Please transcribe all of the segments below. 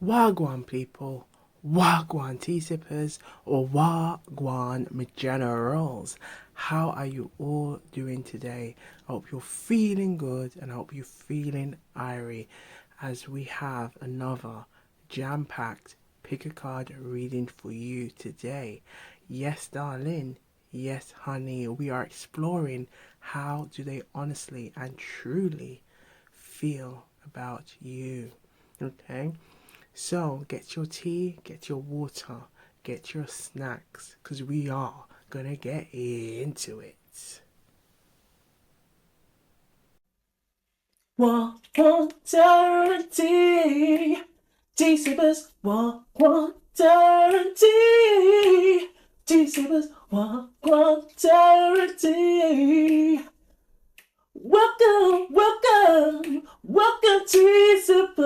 Wagwan people, Wagwan tea sippers, or Wagwan generals. How are you all doing today? I hope you're feeling good and I hope you're feeling irie as we have another jam-packed pick a card reading for you today. Yes, darling. Yes, honey. We are exploring how do they honestly and truly feel about you. Okay? So get your tea, get your water, get your snacks, because we are gonna get into it. Water and tea, tea sippers, water and tea, tea sippers, water and tea. Welcome, welcome, welcome tea sippers,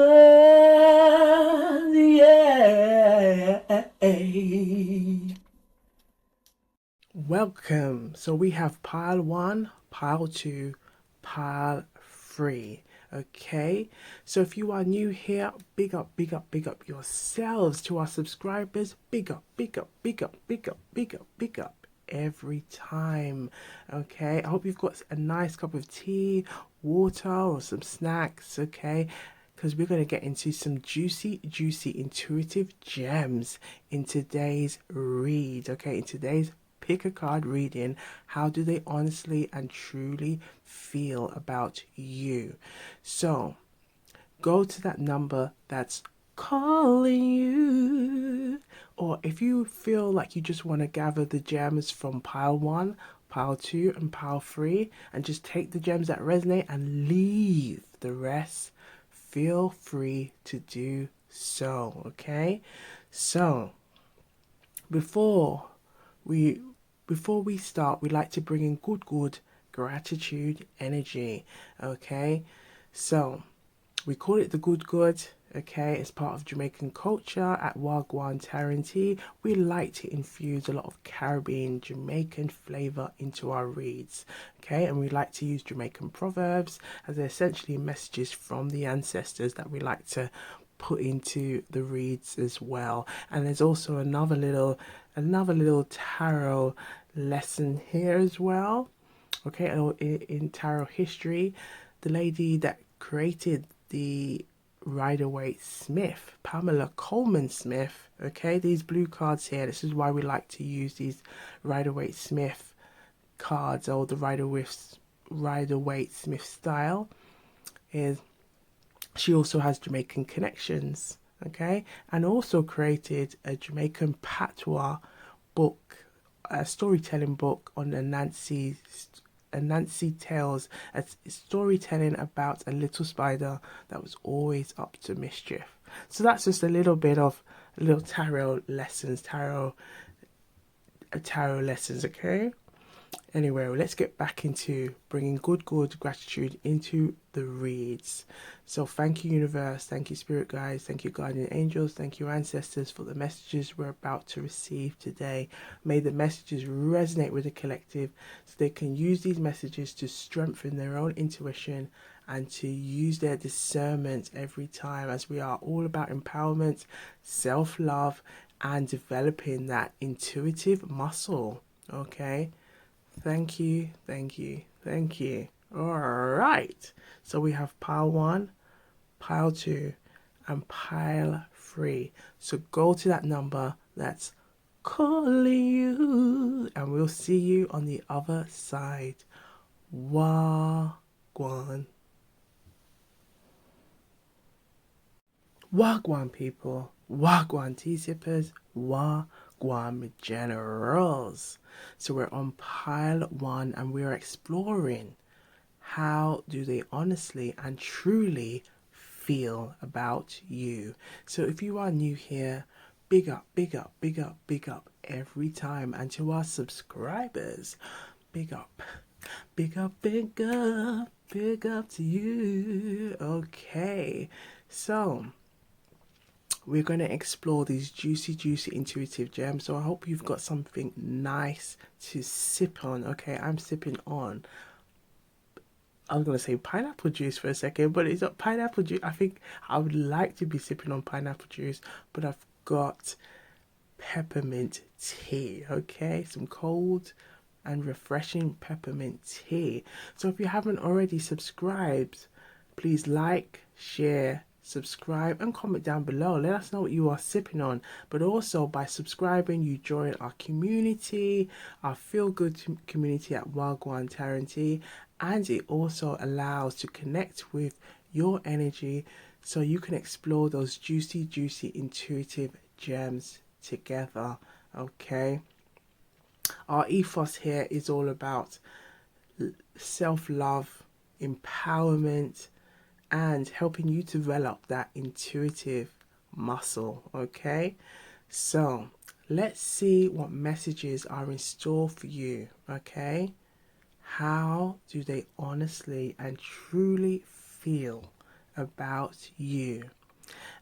yeah. Welcome. So we have pile one, pile two, pile three. Okay. So if you are new here, big up, big up, big up yourselves. To our subscribers, big up, big up, big up, big up, big up, big up every time. Okay. I hope you've got a nice cup of tea, water, or some snacks. Okay, because we're going to get into some juicy, intuitive gems in today's read. Okay, in today's pick a card reading. How do they honestly and truly feel about you? So go to that number that's calling you, or if you feel like you just want to gather the gems from pile one, pile two, and pile three, and just take the gems that resonate and leave the rest, feel free to do so. Okay, so before we before we start, we like to bring in good gratitude energy. Okay, so we call it the good. Okay, it's part of Jamaican culture at Wagwan Tarantee. We like to infuse a lot of Caribbean Jamaican flavor into our reads. Okay, and we like to use Jamaican proverbs as they're essentially messages from the ancestors that we like to put into the reads as well. And there's also another little tarot lesson here as well. Okay, in tarot history, the lady that created the Rider-Waite Smith, Pamela Coleman Smith. Okay, these blue cards here, this is why we like to use these Rider-Waite Smith cards, or the Rider-Waite Smith style, is she also has Jamaican connections. Okay, and also created a Jamaican patois book, a storytelling book on the Nancy Tales, a storytelling about a little spider that was always up to mischief. So that's just a little bit of little tarot lessons, tarot lessons, okay? Anyway, let's get back into bringing good gratitude into the reads. So thank you, universe. Thank you, spirit guides. Thank you, guardian angels. Thank you, ancestors, for the messages we're about to receive today. May the messages resonate with the collective so they can use these messages to strengthen their own intuition and to use their discernment every time, as we are all about empowerment, self-love, and developing that intuitive muscle. Okay, thank you, thank you, thank you. All right, so we have pile one, pile two, and pile three. So go to that number that's calling you, and we'll see you on the other side. Wagwan. Wagwan people, Wagwan tea sippers, Wagwan generals. So we're on pile one and we're exploring how do they honestly and truly feel about you. So if you are new here, big up, big up, big up, big up every time. And to our subscribers, big up, big up, big up, big up to you. Okay, so we're going to explore these juicy intuitive gems. So I hope you've got something nice to sip on. Okay, I'm sipping on I was gonna say pineapple juice for a second, but it's not pineapple juice. I think I would like to be sipping on pineapple juice, but I've got peppermint tea. Okay, some cold and refreshing peppermint tea. So if you haven't already subscribed, please like, share, subscribe, and comment down below. Let us know what you are sipping on. But also by subscribing, you join our community, our feel good community at Gwan Tarenti, and it also allows to connect with your energy so you can explore those juicy, intuitive gems together. Okay, our ethos here is all about self-love, empowerment, and helping you develop that intuitive muscle. Okay, so let's see what messages are in store for you. Okay, how do they honestly and truly feel about you?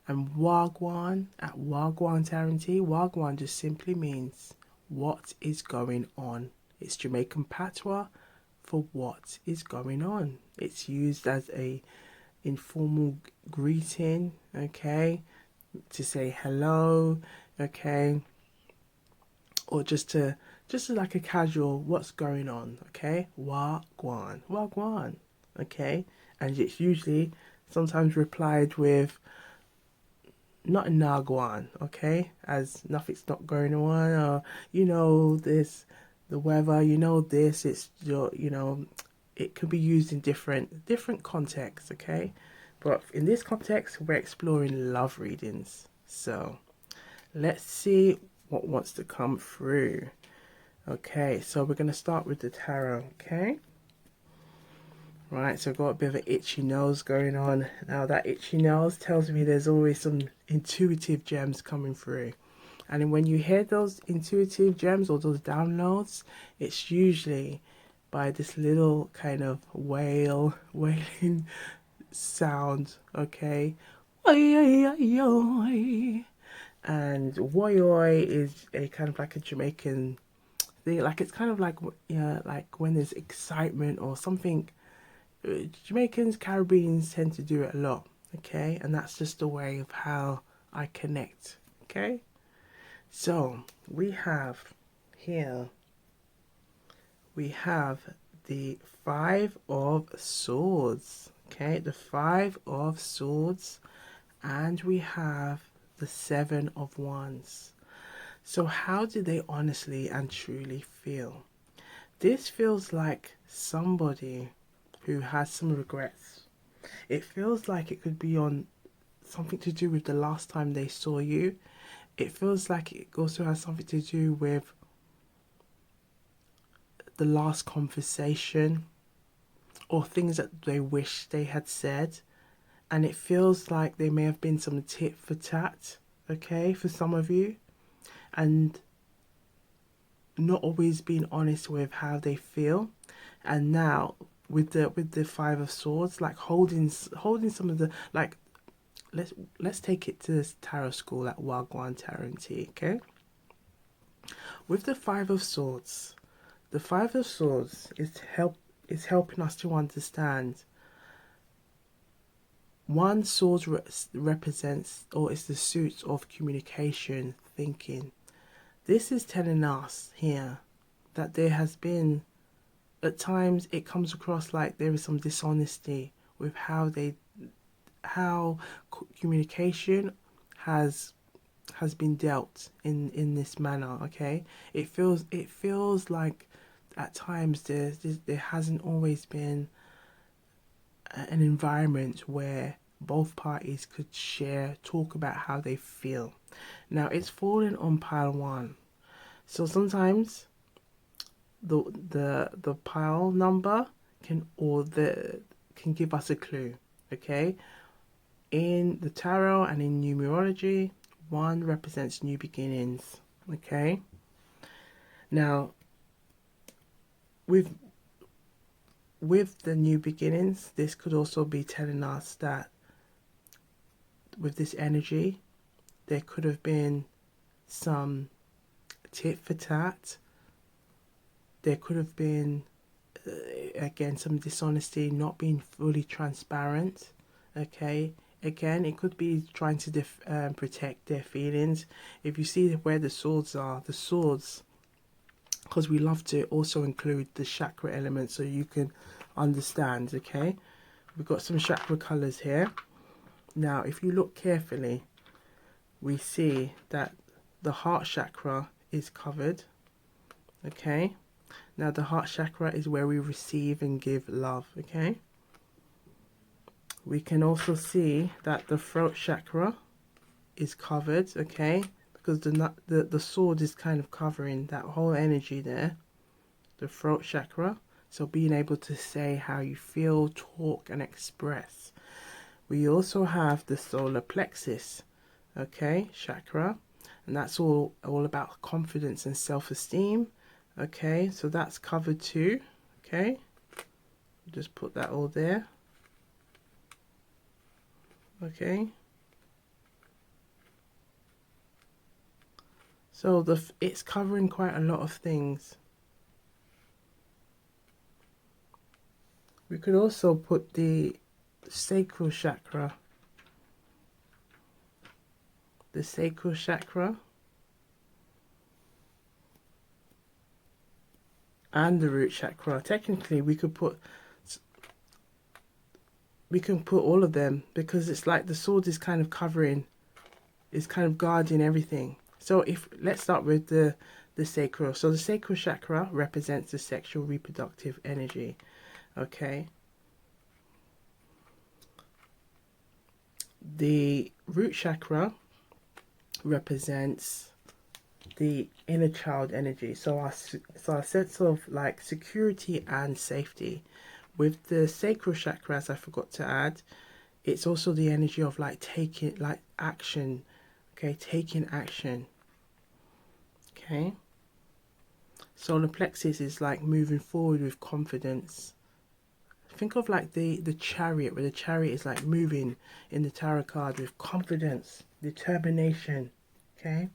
And Wagwan at Wagwan Tarenti, Wagwan just simply means what is going on. It's Jamaican patois for what is going on. It's used as a informal greeting, okay, to say hello, okay, or just like a casual what's going on, okay, Wagwan, Wagwan, okay, and it's usually sometimes replied with not in Nagwan, okay, as nothing's not going on, or this, the weather, this, it's your, it can be used in different contexts, okay, but in this context we're exploring love readings. So let's see what wants to come through. Okay, so we're going to start with the tarot. Okay, right, so I've got a bit of an itchy nose going on. Now that itchy nose tells me there's always some intuitive gems coming through. And then when you hear those intuitive gems or those downloads, it's usually by this little kind of wailing sound, okay? And woy is a kind of like a Jamaican thing, like it's kind of like, yeah, like when there's excitement or something. Jamaicans, Caribbeans tend to do it a lot, okay? And that's just a way of how I connect, okay? So we have here, we have the Five of Swords, okay? The Five of Swords, and we have the Seven of Wands. So how do they honestly and truly feel? This feels like somebody who has some regrets. It feels like it could be on something to do with the last time they saw you. It feels like it also has something to do with the last conversation or things that they wish they had said. And it feels like there may have been some tit for tat, okay, for some of you. And not always being honest with how they feel. And now with the Five of Swords, like holding some of the, like, let's take it to this tarot school at Wagwan Tarenti, okay? With the Five of Swords, the Five of Swords is helping us to understand. One sword represents, or is the suit of communication, thinking. This is telling us here that there has been, at times it comes across like there is some dishonesty with how communication has been dealt in this manner, okay? It feels like at times there hasn't always been an environment where both parties could talk about how they feel. Now it's falling on pile one, so sometimes the pile number can give us a clue, okay? In the tarot and in numerology, one represents new beginnings, okay? Now with the new beginnings, this could also be telling us that with this energy, there could have been some tit for tat. There could have been again, some dishonesty, not being fully transparent. Okay, again, it could be trying to protect their feelings. If you see where the swords are, the swords, because we love to also include the chakra element so you can understand. Okay, we've got some chakra colors here. Now if you look carefully, we see that the heart chakra is covered. Okay, now the heart chakra is where we receive and give love. Okay, we can also see that the throat chakra is covered. Okay, because the sword is kind of covering that whole energy there, the throat chakra. So being able to say how you feel, talk and express. We also have the solar plexus, okay, chakra, and that's all about confidence and self-esteem. Okay, so that's covered too. Okay, just put that all there. Okay, so it's covering quite a lot of things. We could also put the sacral chakra, and the root chakra. Technically we can put all of them, because it's like the sword is kind of covering, is kind of guarding everything. So if let's start with the sacral. So the sacral chakra represents the sexual reproductive energy. Okay, the root chakra represents the inner child energy, so our sense of like security and safety. With the sacral chakra, as I forgot to add, it's also the energy of like taking like action. Okay, taking action. Okay, solar plexus is like moving forward with confidence. Think of like the chariot, where the chariot is like moving in the tarot card with confidence, determination. Okay,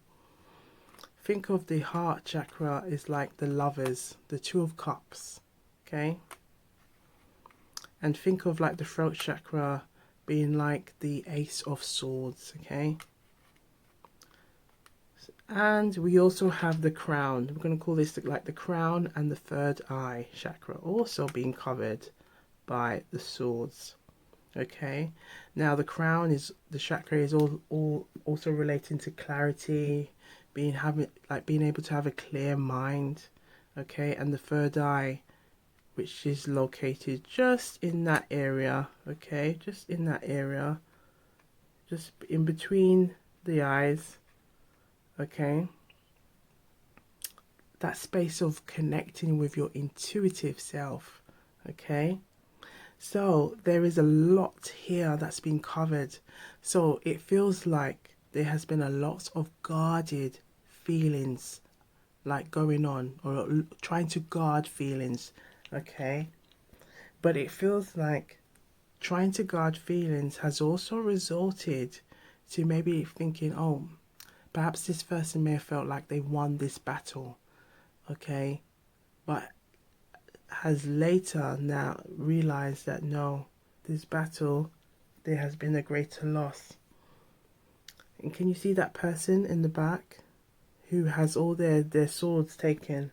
think of the heart chakra is like the lovers, the two of cups. Okay, and think of like the throat chakra being like the ace of swords. Okay, and we also have the crown. We're going to call this like the crown and the third eye chakra, also being covered by the swords. Okay, now the crown is the chakra is all also relating to clarity, being able to have a clear mind. Okay, and the third eye, which is located just in that area. Okay, just in that area, just in between the eyes. Okay, that space of connecting with your intuitive self. Okay, so there is a lot here that's been covered. So it feels like there has been a lot of guarded feelings like going on, or trying to guard feelings. Okay, but it feels like trying to guard feelings has also resulted to maybe thinking, oh, perhaps this person may have felt like they won this battle. Okay, but has later now realized that no, this battle, there has been a greater loss. And can you see that person in the back who has all their swords taken,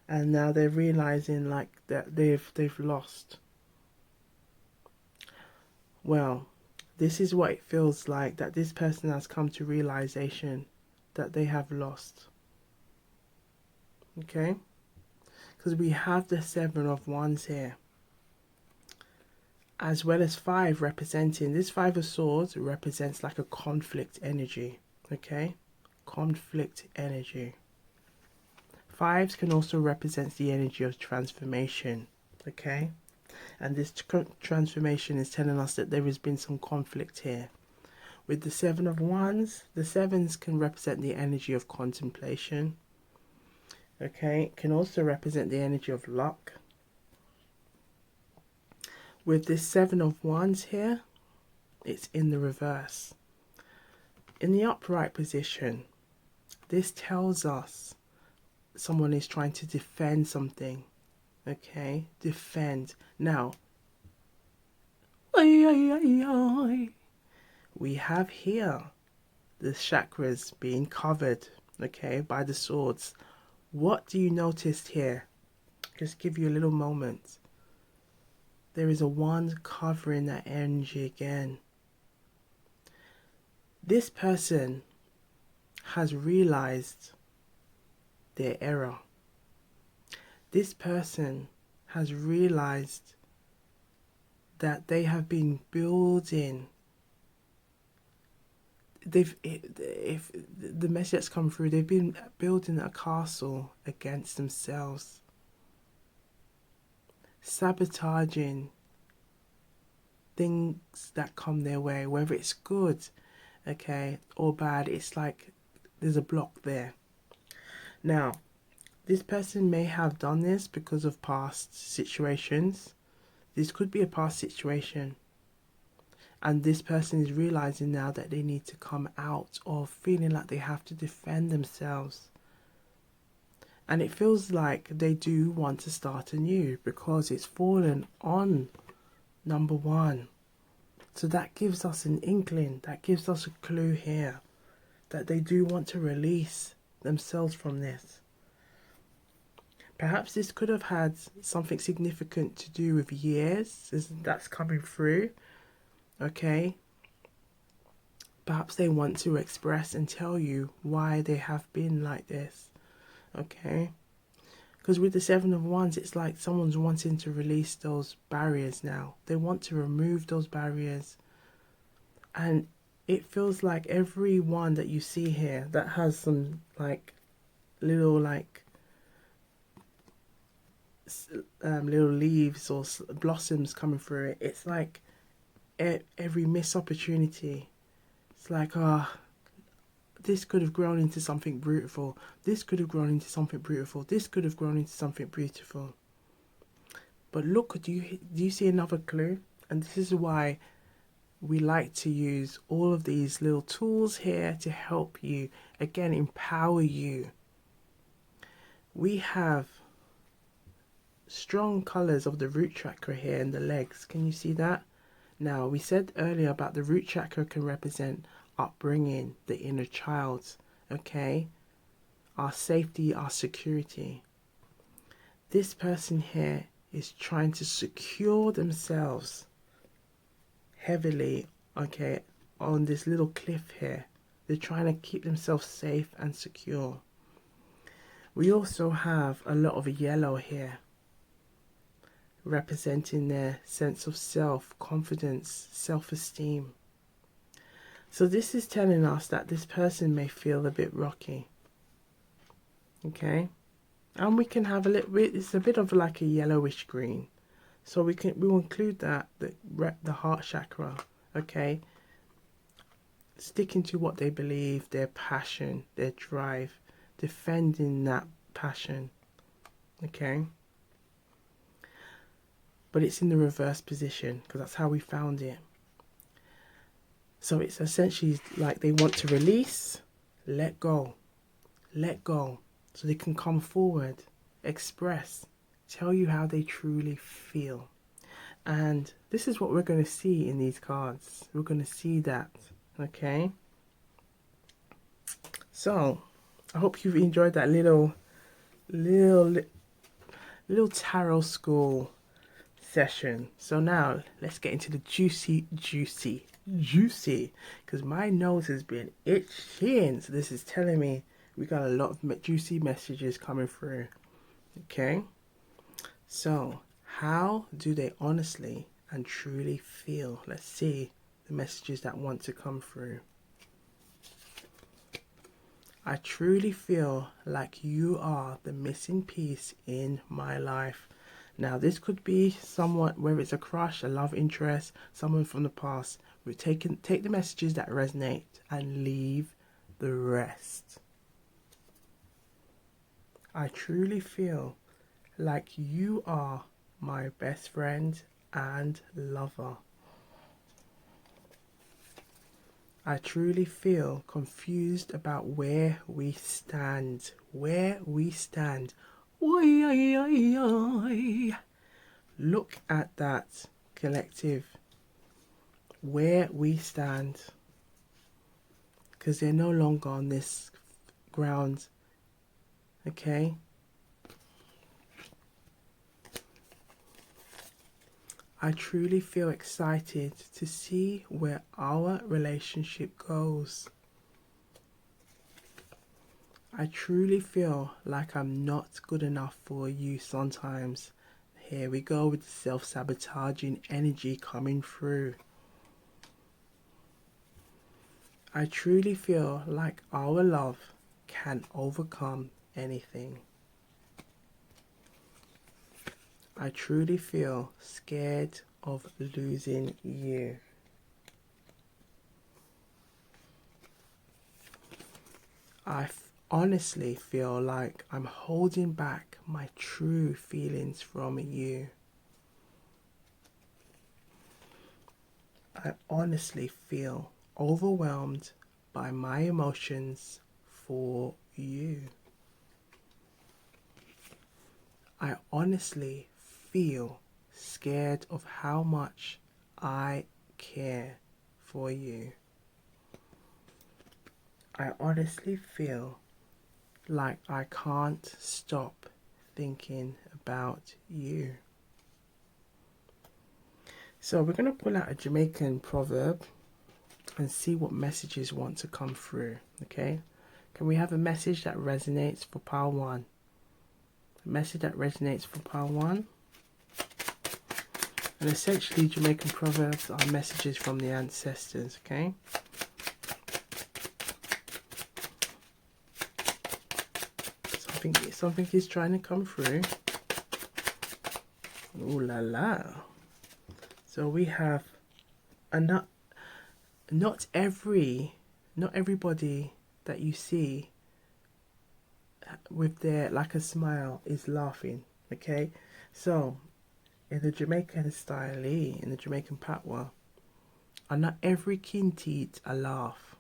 and now they're realizing like that they've lost? Well, this is what it feels like, that this person has come to realization that they have lost. Okay, because we have the Seven of Wands here, as well as five, representing this Five of Swords represents like a conflict energy. Okay, conflict energy. Fives can also represent the energy of transformation. Okay, and this transformation is telling us that there has been some conflict here. With the Seven of Wands, the sevens can represent the energy of contemplation. Okay, it can also represent the energy of luck. With this Seven of Wands here, it's in the reverse. In the upright position, this tells us someone is trying to defend something. Okay, defend. Now, we have here the chakras being covered, okay, by the swords. What do you notice here? Just give you a little moment. There is a wand covering that energy again. This person has realized their error. This person has realized that they have been building. If the message that's come through, they've been building a castle against themselves, sabotaging things that come their way, whether it's good, okay, or bad. It's like there's a block there. Now, this person may have done this because of past situations. This could be a past situation. And this person is realizing now that they need to come out of feeling like they have to defend themselves. And it feels like they do want to start anew because it's fallen on number 1. So that gives us an inkling, that gives us a clue here that they do want to release themselves from this. Perhaps this could have had something significant to do with years that's coming through. Okay, perhaps they want to express and tell you why they have been like this. Okay, because with the 7 of Wands, it's like someone's wanting to release those barriers now. They want to remove those barriers. And it feels like every one that you see here that has some like little little leaves or blossoms coming through it, it's like every missed opportunity. It's like, this could have grown into something beautiful. This could have grown into something beautiful. This could have grown into something beautiful. But look, do you see another clue? And this is why we like to use all of these little tools here to help you, again, empower you. We have strong colors of the root chakra here in the legs. Can you see that? Now, we said earlier about the root chakra can represent upbringing, the inner child, okay? Our safety, our security. This person here is trying to secure themselves heavily, okay, on this little cliff here. They're trying to keep themselves safe and secure. We also have a lot of yellow here, representing their sense of self, confidence, self-esteem. So this is telling us that this person may feel a bit rocky. Okay? And we can have a little bit, it's a bit of like a yellowish green. So we will include that, the heart chakra, okay? Sticking to what they believe, their passion, their drive, defending that passion, okay? But it's in the reverse position because that's how we found it. So it's essentially like they want to release, let go, so they can come forward, express, tell you how they truly feel. And this is what we're going to see in these cards. We're going to see that, okay? So I hope you've enjoyed that little tarot school session. So now let's get into the juicy, because my nose has been itching. So this is telling me we got a lot of juicy messages coming through. Okay, so how do they honestly and truly feel? Let's see the messages that want to come through. I truly feel like you are the missing piece in my life. Now, this could be someone, whether it's a crush, a love interest, someone from the past. Take the messages that resonate and leave the rest. I truly feel like you are my best friend and lover. I truly feel confused about where we stand Oi, oi, oi, oi. Look at that collective, where we stand, because they're no longer on this ground, okay? I truly feel excited to see where our relationship goes. I truly feel like I'm not good enough for you sometimes. Here we go with the self-sabotaging energy coming through. I truly feel like our love can overcome anything. I truly feel scared of losing you. I honestly feel like I'm holding back my true feelings from you. I honestly feel overwhelmed by my emotions for you. I honestly feel scared of how much I care for you. I honestly feel like I can't stop thinking about you. So we're going to pull out a Jamaican proverb and see what messages want to come through, okay? Can we have a message that resonates for pile one? A message that resonates for pile one. And essentially Jamaican proverbs are messages from the ancestors, okay? Something is trying to come through. Ooh la la. So we have not everybody that you see with their like a smile is laughing, okay? So in the Jamaican style, in the Jamaican patois, and not every kinteet a laugh.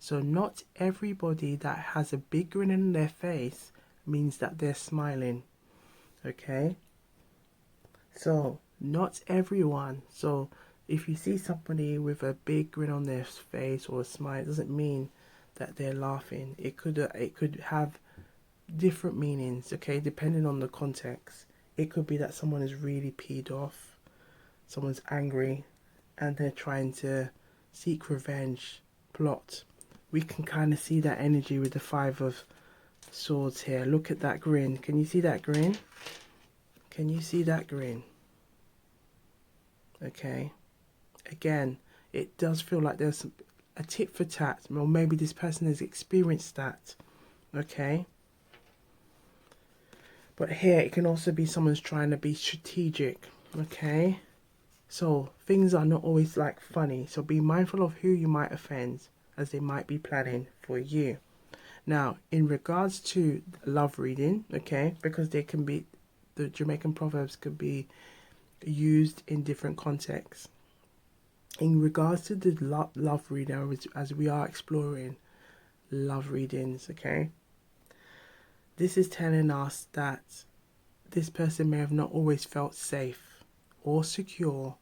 So not everybody that has a big grin on their face means that they're smiling, okay? So not everyone. So if you see somebody with a big grin on their face or a smile, it doesn't mean that they're laughing. It could have different meanings, okay, depending on the context. It could be that someone is really peed off, someone's angry, and they're trying to seek revenge, plot. We can kind of see that energy with the Five of Swords here. Look at that grin. Can you see that grin? Can you see that grin? Okay. Again, it does feel like there's a tit for tat, or maybe this person has experienced that. Okay. But here it can also be someone's trying to be strategic. Okay. So things are not always like funny. So be mindful of who you might offend, as they might be planning for you. Now, in regards to love reading, okay, because they can be, the Jamaican proverbs could be used in different contexts. In regards to the love reading, as we are exploring love readings, okay, this is telling us that this person may have not always felt safe or secure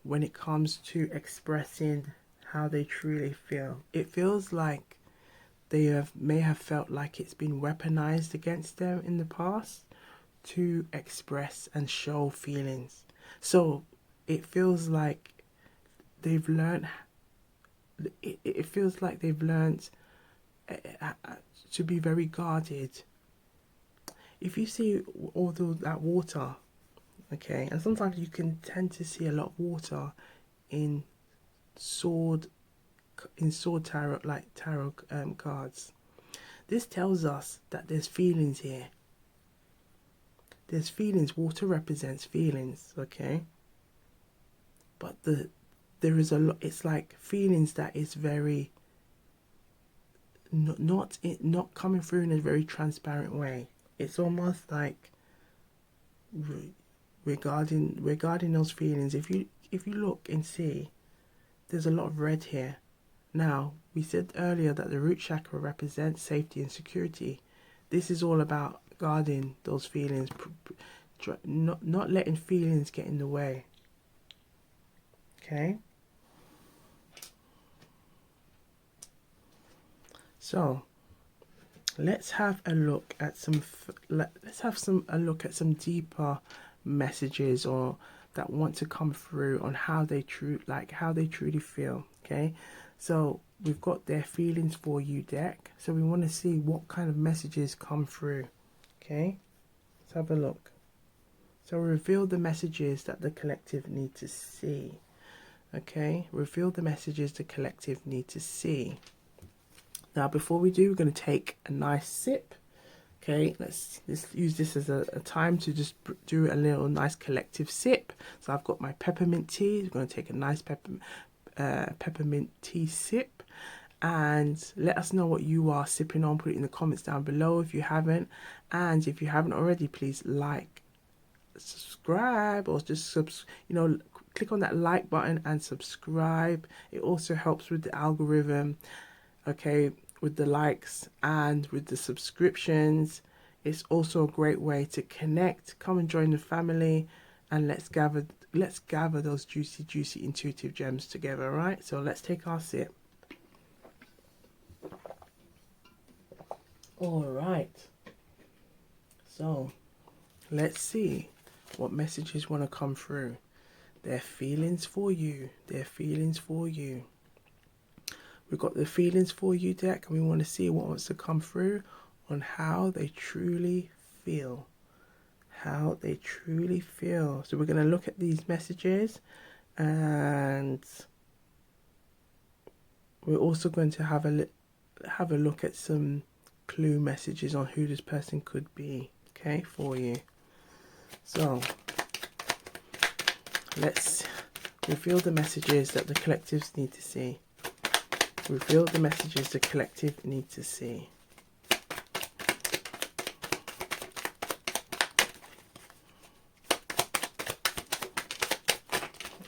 when it comes to expressing how they truly feel. It feels like they may have felt like it's been weaponized against them in the past to express and show feelings. So it feels like they've learned. It feels like they've learned to be very guarded. If you see all that water, okay, and sometimes you can tend to see a lot of water in sword tarot, like tarot cards. This tells us that there's feelings here. There's feelings. Water represents feelings, okay? But there is a lot. It's like feelings that is very not coming through in a very transparent way. It's almost like regarding those feelings. If you look and see, there's a lot of red here. Now, we said earlier that the root chakra represents safety and security. This is all about guarding those feelings, not letting feelings get in the way. Okay. So let's have a look at some. Let's have a look at some deeper messages or that want to come through on how they truly feel. Okay. So we've got their feelings for you deck. So we want to see what kind of messages come through. Okay. Let's have a look. So reveal the messages that the collective need to see. Okay. Reveal the messages the collective need to see. Now, before we do, we're going to take a nice sip. Okay, let's use this as a time to just do a little nice collective sip. So I've got my peppermint tea. We're going to take a nice peppermint tea sip. And let us know what you are sipping on. Put it in the comments down below if you haven't. And if you haven't already, please like, subscribe, or just click on that like button and subscribe. It also helps with the algorithm. Okay, with the likes and with the subscriptions. It's also a great way to connect. Come and join the family, and let's gather those juicy intuitive gems together. All right, so let's take our sip. All right, so let's see what messages want to come through. Their feelings for you. Their feelings for you. We've got the feelings for you deck, and we want to see what wants to come through on how they truly feel. How they truly feel. So we're going to look at these messages, and we're also going to have a look at some clue messages on who this person could be. Okay, for you. So let's reveal the messages that the collectives need to see. Reveal the messages the collective need to see.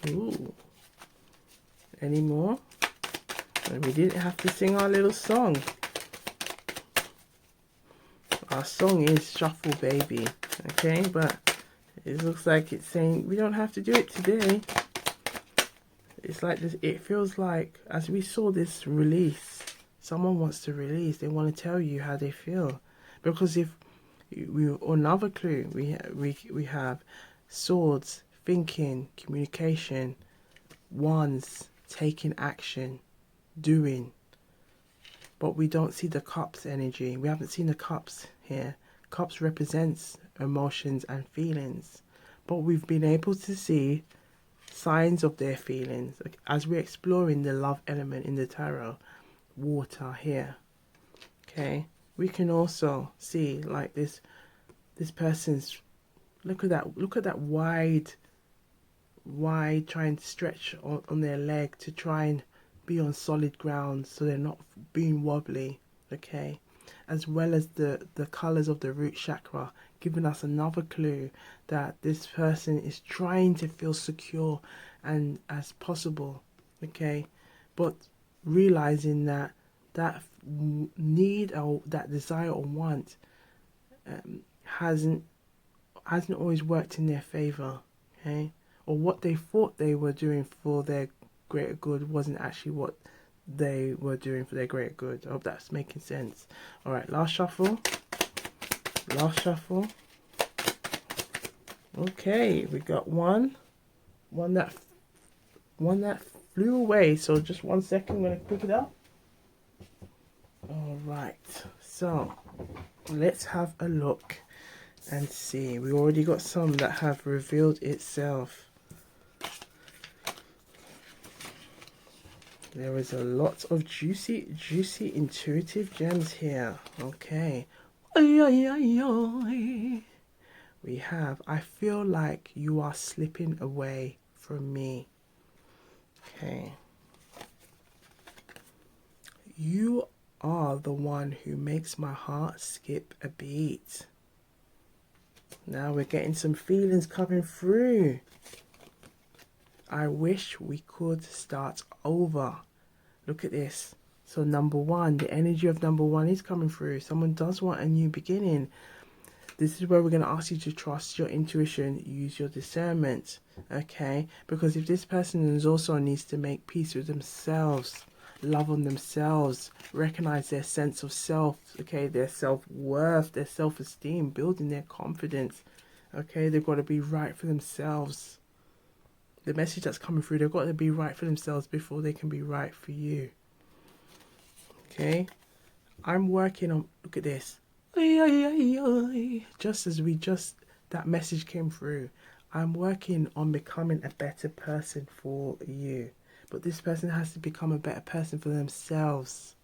Ooh. Any more? And we didn't have to sing our little song. Our song is Shuffle Baby. Okay, but it looks like it's saying we don't have to do it today. It's like this. It feels like, as we saw this release, someone wants to release. They want to tell you how they feel, because if we another clue, we have swords, thinking, communication, wands, taking action, doing. But we don't see the cups energy. We haven't seen the cups here. Cups represents emotions and feelings, but we've been able to see signs of their feelings as we're exploring the love element in the tarot. Water here. Okay, we can also see like this person's, look at that wide trying to stretch on their leg to try and be on solid ground, so they're not being wobbly. Okay, as well as the colors of the root chakra, giving us another clue that this person is trying to feel secure and as possible. Okay, but realizing that need or that desire or want hasn't always worked in their favor. Okay, or what they thought they were doing for their greater good wasn't actually what they were doing for their greater good. I hope that's making sense. All right, last shuffle. Okay, we got one that flew away. So just 1 second, I'm gonna pick it up. All right, so let's have a look and see. We already got some that have revealed itself. There is a lot of juicy intuitive gems here. Okay. We have, I feel like you are slipping away from me. Okay. You are the one who makes my heart skip a beat. Now we're getting some feelings coming through. I wish we could start over. Look at this. So number one, the energy of number one is coming through. Someone does want a new beginning. This is where we're going to ask you to trust your intuition, use your discernment, okay? Because if this person is also needs to make peace with themselves, love on themselves, recognize their sense of self, okay, their self-worth, their self-esteem, building their confidence, okay? They've got to be right for themselves. The message that's coming through, they've got to be right for themselves before they can be right for you, okay? I'm working on, look at this. Just as that message came through, I'm working on becoming a better person for you. But this person has to become a better person for themselves.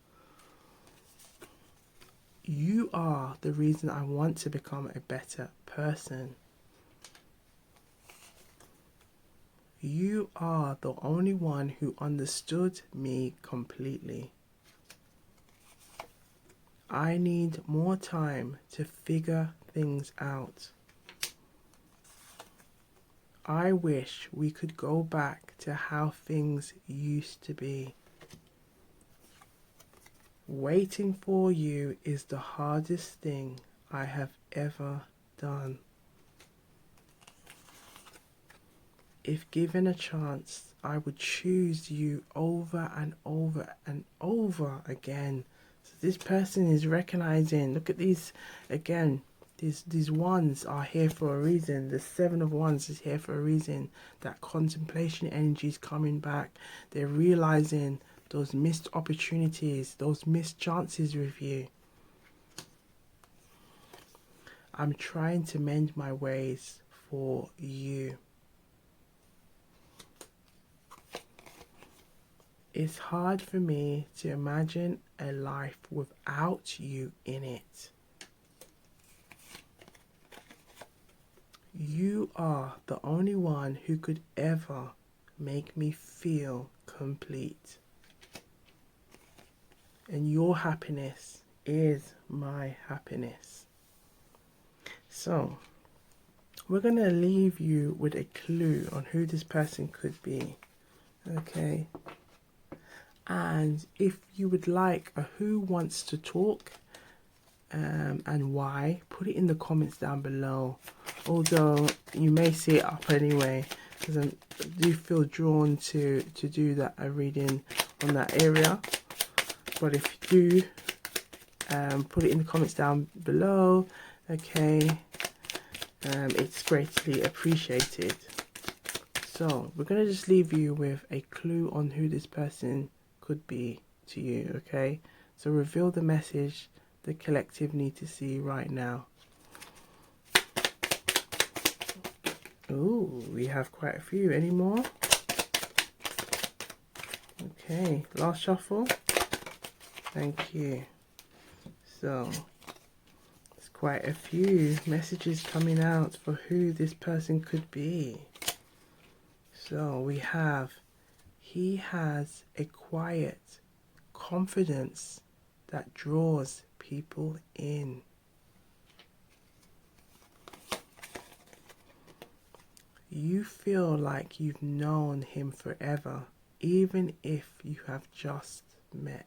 You are the reason I want to become a better person. You are the only one who understood me completely. I need more time to figure things out. I wish we could go back to how things used to be. Waiting for you is the hardest thing I have ever done. If given a chance, I would choose you over and over and over again. So this person is recognizing, look at these again, these ones are here for a reason. The 7 of Wands is here for a reason. That contemplation energy is coming back. They're realizing those missed opportunities, those missed chances with you. I'm trying to mend my ways for you. It's hard for me to imagine a life without you in it. You are the only one who could ever make me feel complete. And your happiness is my happiness. So, we're going to leave you with a clue on who this person could be. Okay? And if you would like a who wants to talk and why, put it in the comments down below. Although you may see it up anyway, because I do feel drawn to do that a reading on that area. But if you do, put it in the comments down below. Okay, it's greatly appreciated. So we're going to just leave you with a clue on who this person could be to you. Okay, so reveal the message the collective need to see right now. Ooh, we have quite a few. Any more? Okay, last shuffle. Thank you. So there's quite a few messages coming out for who this person could be. So we have, he has a quiet confidence that draws people in. You feel like you've known him forever, even if you have just met.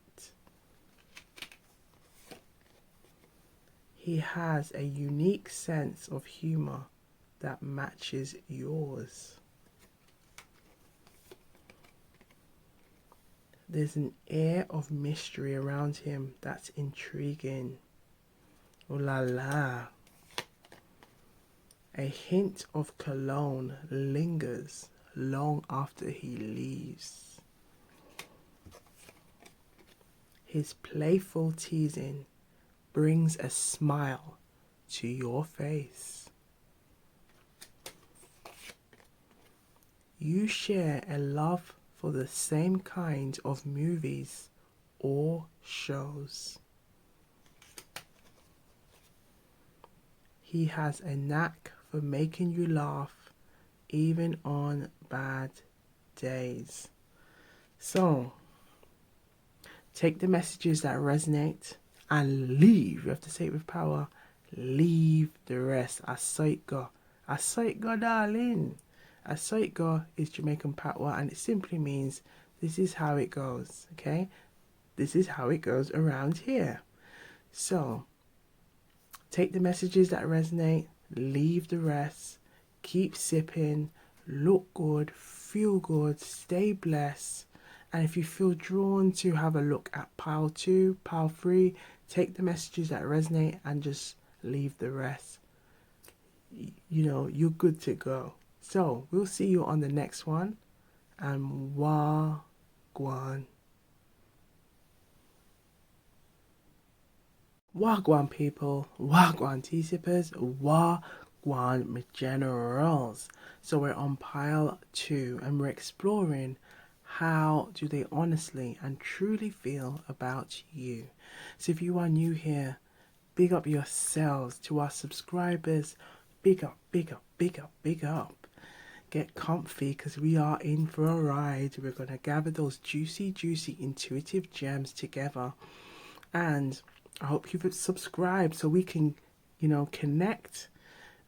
He has a unique sense of humor that matches yours. There's an air of mystery around him that's intriguing. Oh la la. A hint of cologne lingers long after he leaves. His playful teasing brings a smile to your face. You share a love for the same kind of movies or shows. He has a knack for making you laugh even on bad days. So, take the messages that resonate and leave. You have to say it with power. Leave the rest. I saw it go. I saw it go, darling. I saw it go is Jamaican patois, and it simply means this is how it goes. Okay? This is how it goes around here. So, Take the messages that resonate, leave the rest. Keep sipping, look good, feel good, stay blessed. And if you feel drawn to have a look at pile 2, pile 3, take the messages that resonate and just leave the rest. You know, you're good to go. So we'll see you on the next one. And Gwan. Wagwan people, Wagwan tea sippers, Wagwan generals. So we're on pile 2 and we're exploring how do they honestly and truly feel about you. So if you are new here, big up yourselves. To our subscribers, big up, big up, big up, big up. Get comfy because we are in for a ride. We're going to gather those juicy, juicy, intuitive gems together. And I hope you've subscribed so we can, you know, connect,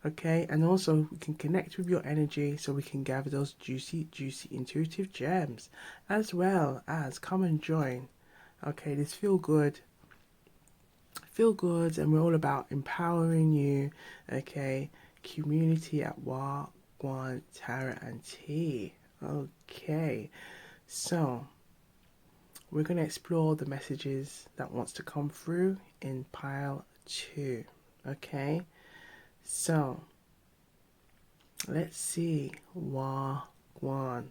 okay? And also we can connect with your energy so we can gather those juicy, juicy, intuitive gems, as well as come and join, okay? This feel good, and we're all about empowering you, okay? Community at Gwan, Tara, and T, okay? So we're going to explore the messages that wants to come through in pile 2, okay? So let's see Wagwan,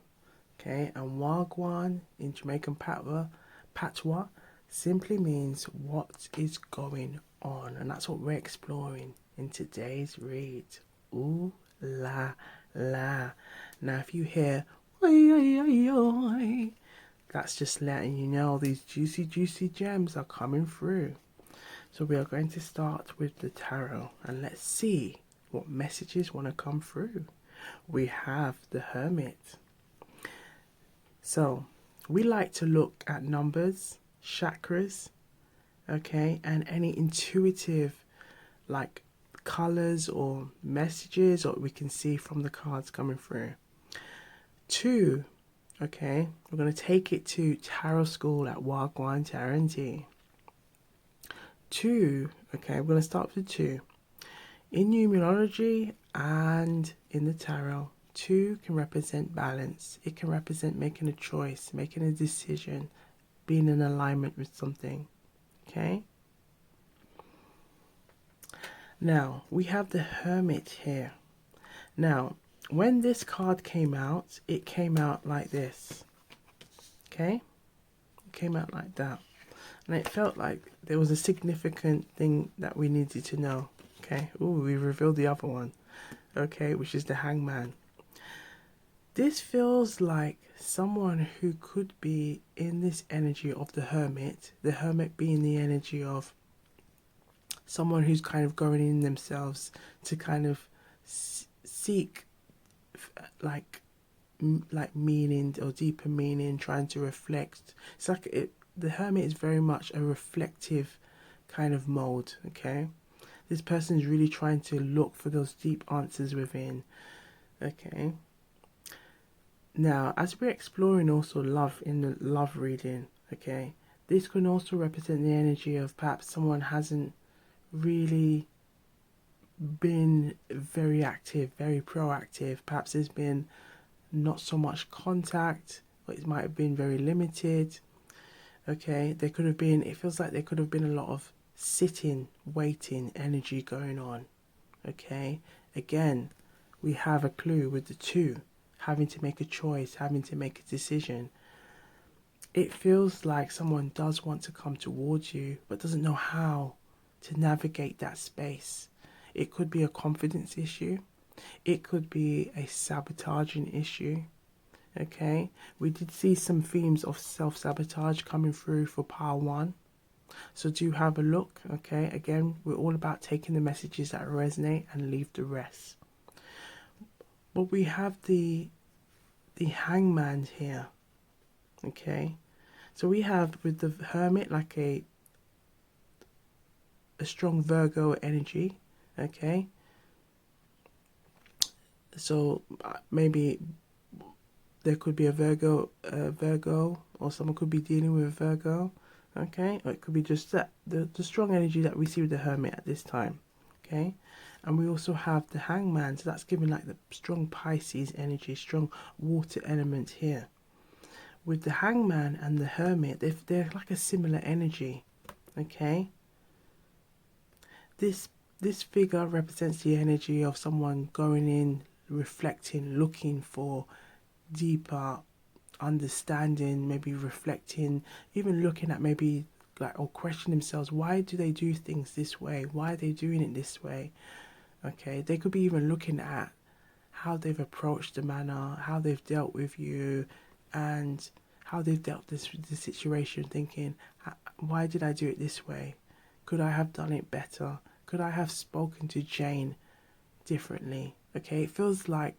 okay? And Wagwan in Jamaican patois simply means what is going on, and that's what we're exploring in today's read. Ooh la la. Now if you hear oi oi oi oi, that's just letting you know these juicy, juicy gems are coming through. So we are going to start with the tarot and let's see what messages want to come through. We have the Hermit. So we like to look at numbers, chakras, okay, and any intuitive like colors or messages or we can see from the cards coming through. 2, okay, we're going to take it to tarot school at Wagwan Tarot. 2, okay, we're going to start with 2. In numerology and in the tarot, 2 can represent balance. It can represent making a choice, making a decision, being in alignment with something, okay? Now, we have the Hermit here. Now, when this card came out, it came out like this, okay? It came out like that. And it felt like there was a significant thing that we needed to know, okay? Ooh, we revealed the other one, okay, which is the Hangman. This feels like someone who could be in this energy of the Hermit being the energy of someone who's kind of going in themselves to kind of seek like meaning or deeper meaning, trying to reflect. It's like the Hermit is very much a reflective kind of mode, okay? This person is really trying to look for those deep answers within, okay? Now, as we're exploring also love in the love reading, okay, this can also represent the energy of perhaps someone hasn't really been very active, very proactive. Perhaps there's been not so much contact, or it might have been very limited, okay? There could have been, it feels like there could have been a lot of sitting, waiting energy going on, okay? Again, we have a clue with the 2, having to make a choice, having to make a decision. It feels like someone does want to come towards you, but doesn't know how to navigate that space. It could be a confidence issue. It could be a sabotaging issue, okay? We did see some themes of self-sabotage coming through for pile 1. So do have a look, okay? Again, we're all about taking the messages that resonate and leave the rest. But we have the Hangman here, okay? So we have with the Hermit like a strong Virgo energy, okay? So maybe there could be a Virgo, or someone could be dealing with a Virgo, okay? Or it could be just that the strong energy that we see with the Hermit at this time, Okay, and we also have the Hangman, so that's giving like the strong Pisces energy, strong water element here. With the Hangman and the Hermit, they're like a similar energy. Okay, this figure represents the energy of someone going in, reflecting, looking for deeper understanding, maybe reflecting, even looking at maybe like, or question themselves, why do they do things this way? Why are they doing it this way? Okay, they could be even looking at how they've approached the manner, how they've dealt with you, and how they've dealt with the situation, thinking, why did I do it this way? Could I have done it better? Could I have spoken to Jane differently? Okay, it feels like,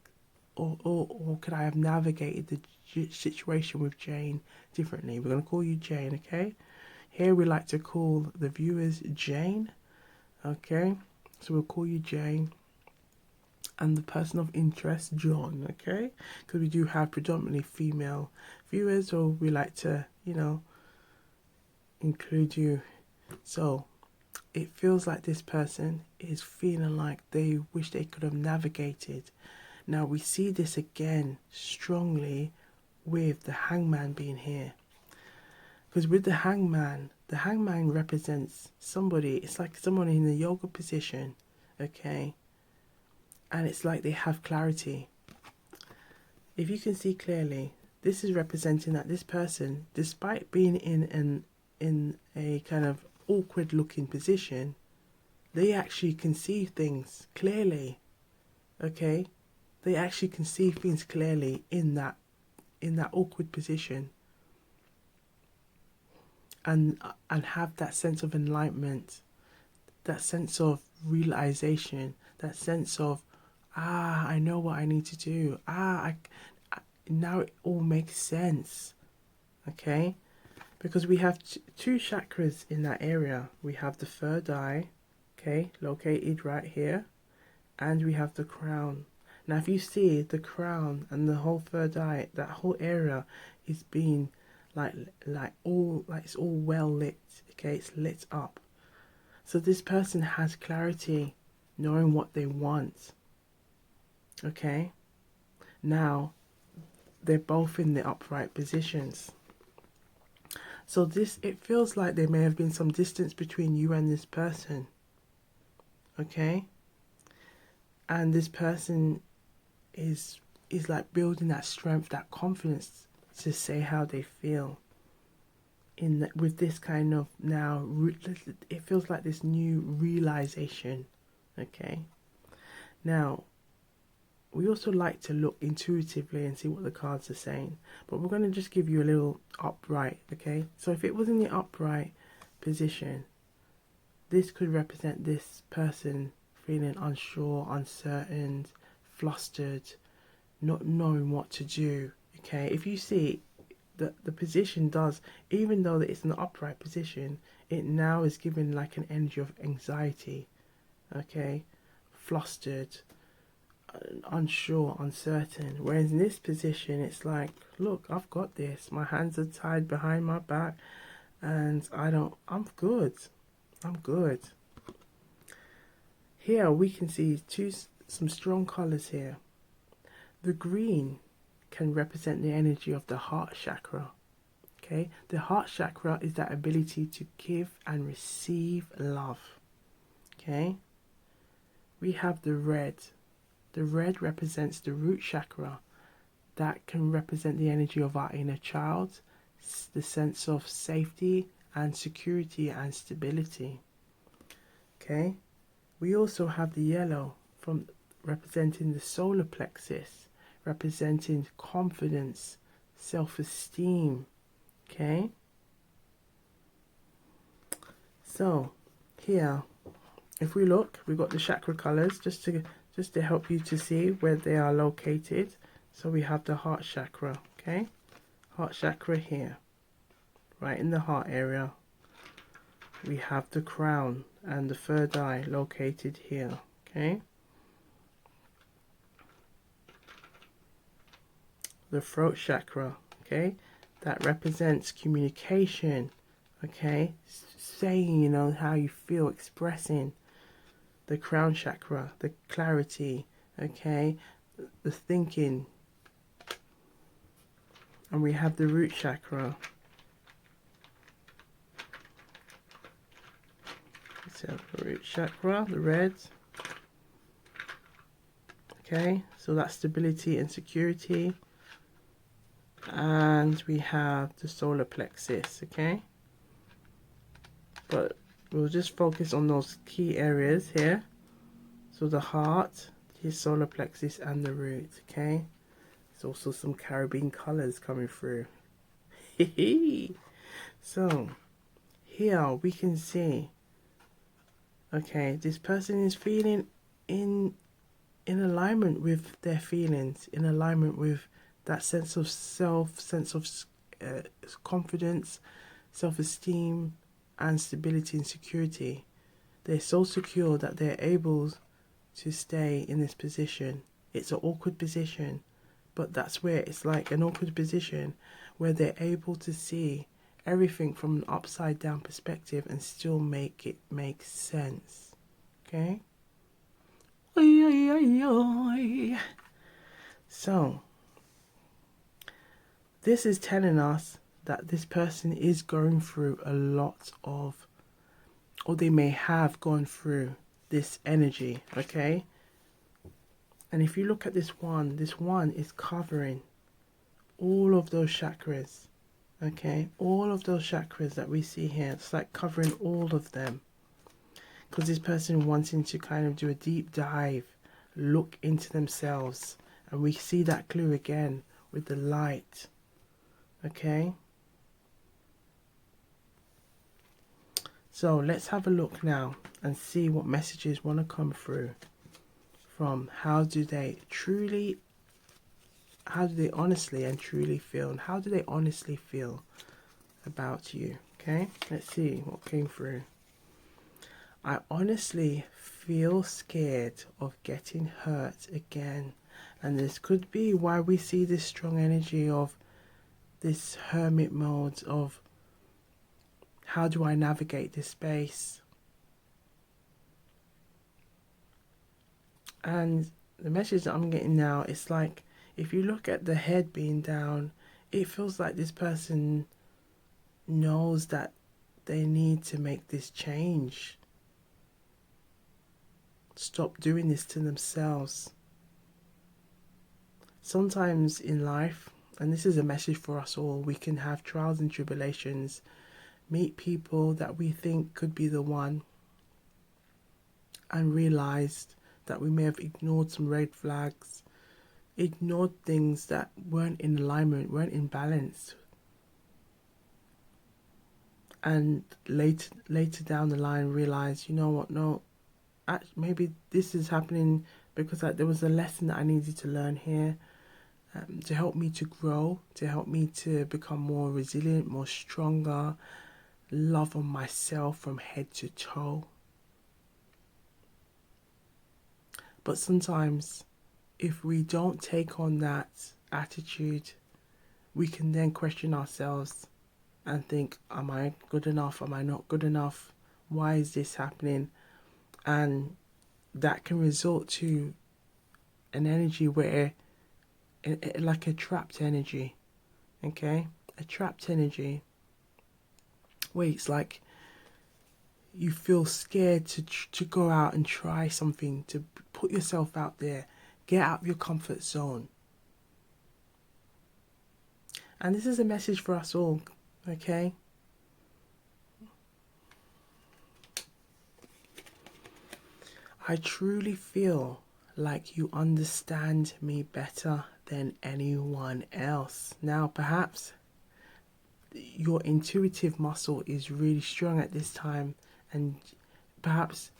or could I have navigated the situation with Jane differently? We're going to call you Jane, okay? Here we like to call the viewers Jane, okay? So we'll call you Jane, and the person of interest John, okay? Because we do have predominantly female viewers, or we like to, you know, include you. So it feels like this person is feeling like they wish they could have navigated. Now we see this again strongly with the Hangman being here. Because with the Hangman represents somebody, it's like someone in the yoga position, okay? And it's like they have clarity. If you can see clearly, this is representing that this person, despite being in a kind of awkward looking position, they actually can see things clearly. Okay? They actually can see things clearly in that awkward position. And have that sense of enlightenment, that sense of realization, that sense of, I know what I need to do. Now it all makes sense. Okay? Because we have two chakras in that area. We have the third eye, okay, located right here, and we have the crown. Now if you see the crown and the whole third eye, that whole area is being like it's all well lit, okay, it's lit up. So this person has clarity, knowing what they want. Okay? Now they're both in the upright positions. So it feels like there may have been some distance between you and this person. Okay? And this person is like building that strength, that confidence to say how they feel. With this kind of now, it feels like this new realization. Okay? Now, we also like to look intuitively and see what the cards are saying, but we're going to just give you a little upright, okay? So if it was in the upright position, this could represent this person feeling unsure, uncertain, flustered, not knowing what to do, okay? If you see that the position does, even though it's an upright position, it now is giving like an energy of anxiety, okay? Flustered, unsure, uncertain. Whereas in this position, it's like, look, I've got this. My hands are tied behind my back, and I'm good. I'm good. Here we can see some strong colors here. The green can represent the energy of the heart chakra. Okay, the heart chakra is that ability to give and receive love. Okay, we have the red. The red represents the root chakra. That can represent the energy of our inner child, the sense of safety and security and stability. Okay, we also have the yellow from representing the solar plexus, representing confidence, self-esteem. Okay, so here, if we look, we've got the chakra colors just to help you to see where they are located. So we have the heart chakra, okay? Heart chakra here, right in the heart area. We have the crown and the third eye located here, okay? The throat chakra, okay? That represents communication, okay? Saying, how you feel, expressing. the crown chakra, the clarity, okay, the thinking. And we have the root chakra. So the root chakra, the red. Okay, so that's stability and security. And we have the solar plexus, okay? But we'll just focus on those key areas here. So the heart, the solar plexus, and the root, okay? There's also some Caribbean colors coming through. So here we can see, okay, this person is feeling in alignment with their feelings, in alignment with that sense of self, sense of confidence, self-esteem, and stability and security. They're so secure that they're able to stay in this position. It's an awkward position, but that's where it's like an awkward position where they're able to see everything from an upside down perspective and still make it make sense. Okay? So, this is telling us that this person is going through a lot of, or they may have gone through this energy, okay? And if you look at this one is covering all of those chakras, okay? All of those chakras that we see here, it's like covering all of them. Because this person wanting to kind of do a deep dive, look into themselves. And we see that clue again with the light, okay? So let's have a look now and see what messages want to come through from how do they honestly and truly feel, and how do they honestly feel about you. Okay, let's see what came through. I honestly feel scared of getting hurt again, and this could be why we see this strong energy of this hermit mode of how do I navigate this space. And the message that I'm getting now, it's like if you look at the head being down, it feels like this person knows that they need to make this change. Stop doing this to themselves. Sometimes in life, and this is a message for us all, we can have trials and tribulations, meet people that we think could be the one, and realized that we may have ignored some red flags, ignored things that weren't in alignment, weren't in balance. And later down the line realize, you know what, no, maybe this is happening because there was a lesson that I needed to learn here, to help me to grow, to help me to become more resilient, more stronger, love on myself from head to toe. But sometimes if we don't take on that attitude, we can then question ourselves and think, am I good enough? Am I not good enough? Why is this happening? And that can result to an energy where, like a trapped energy, okay? A trapped energy where it's like you feel scared to go out and try something, to put yourself out there, get out of your comfort zone. And this is a message for us all, okay? I truly feel like you understand me better than anyone else. Now, perhaps your intuitive muscle is really strong at this time, and perhaps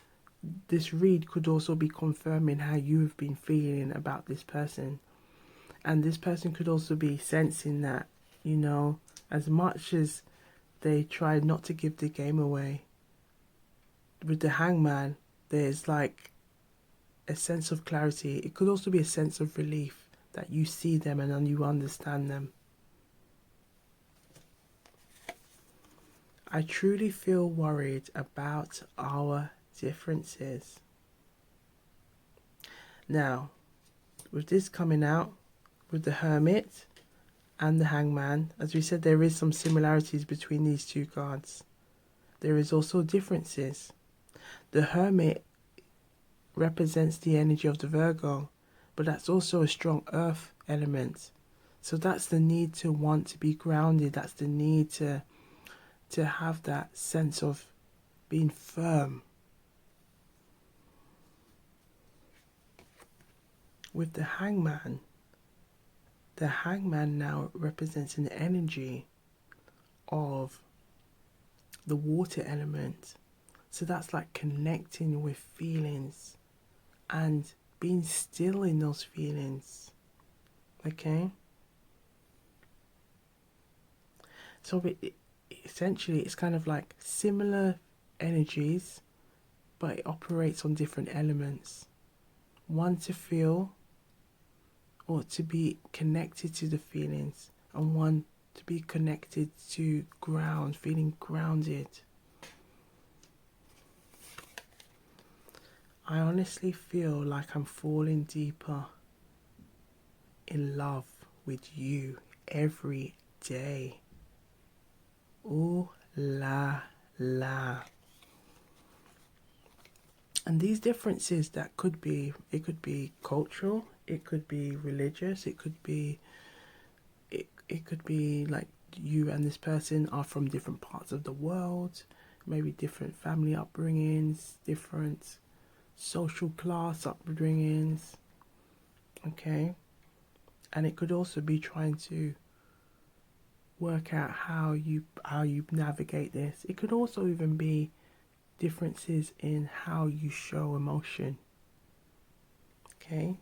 this read could also be confirming how you've been feeling about this person. And this person could also be sensing that, you know, as much as they try not to give the game away, with the hangman, there's like a sense of clarity. It could also be a sense of relief that you see them and then you understand them. I truly feel worried about our differences. Now, with this coming out, with the Hermit and the Hangman, as we said, there is some similarities between these two cards. There is also differences. The Hermit represents the energy of the Virgo, but that's also a strong earth element. So that's the need to want to be grounded. That's the need to have that sense of being firm. With the Hangman now represents an energy of the water element. So that's like connecting with feelings and being still in those feelings. Okay? So essentially it's kind of like similar energies, but it operates on different elements. One to feel or to be connected to the feelings, and one to be connected to ground, feeling grounded. I honestly feel like I'm falling deeper in love with you every day. Ooh la la. And these differences that could be, it could be cultural, it could be religious, it could be like you and this person are from different parts of the world, maybe different family upbringings, different social class upbringings, okay? And it could also be trying to work out how you navigate this. It could also even be differences in how you show emotion, okay?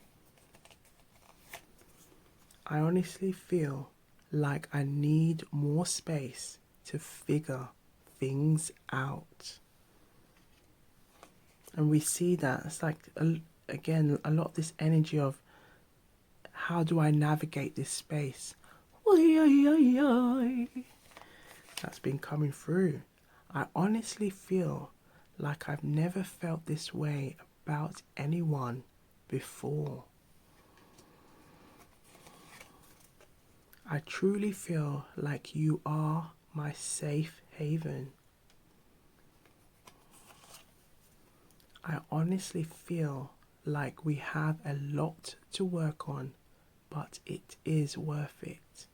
I honestly feel like I need more space to figure things out. And we see that it's like, again, a lot of this energy of how do I navigate this space? That's been coming through. I honestly feel like I've never felt this way about anyone before. I truly feel like you are my safe haven. I honestly feel like we have a lot to work on, but it is worth it.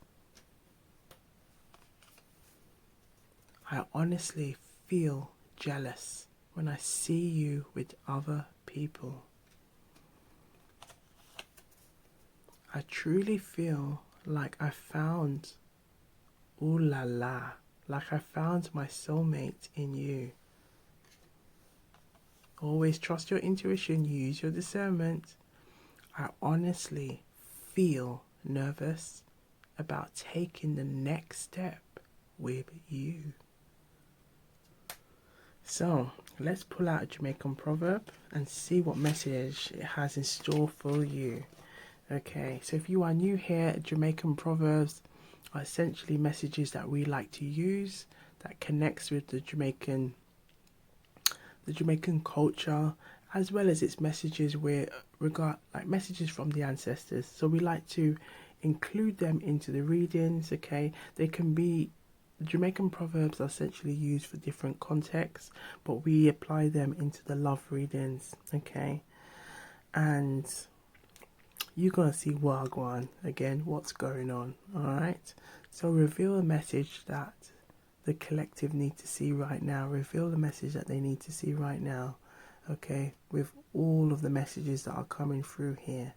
I honestly feel jealous when I see you with other people. I truly feel like I found, ooh la la, like I found my soulmate in you. Always trust your intuition, use your discernment. I honestly feel nervous about taking the next step with you. So let's pull out a Jamaican proverb and see what message it has in store for you. Okay, so if you are new here, Jamaican proverbs are essentially messages that we like to use that connects with the Jamaican culture, as well as its messages like messages from the ancestors. So we like to include them into the readings. Okay, they can be, Jamaican proverbs are essentially used for different contexts, but we apply them into the love readings. Okay, and you're gonna see Gwan again, what's going on. All right, so reveal a message that the collective need to see right now. Reveal the message that they need to see right now, okay, with all of the messages that are coming through here.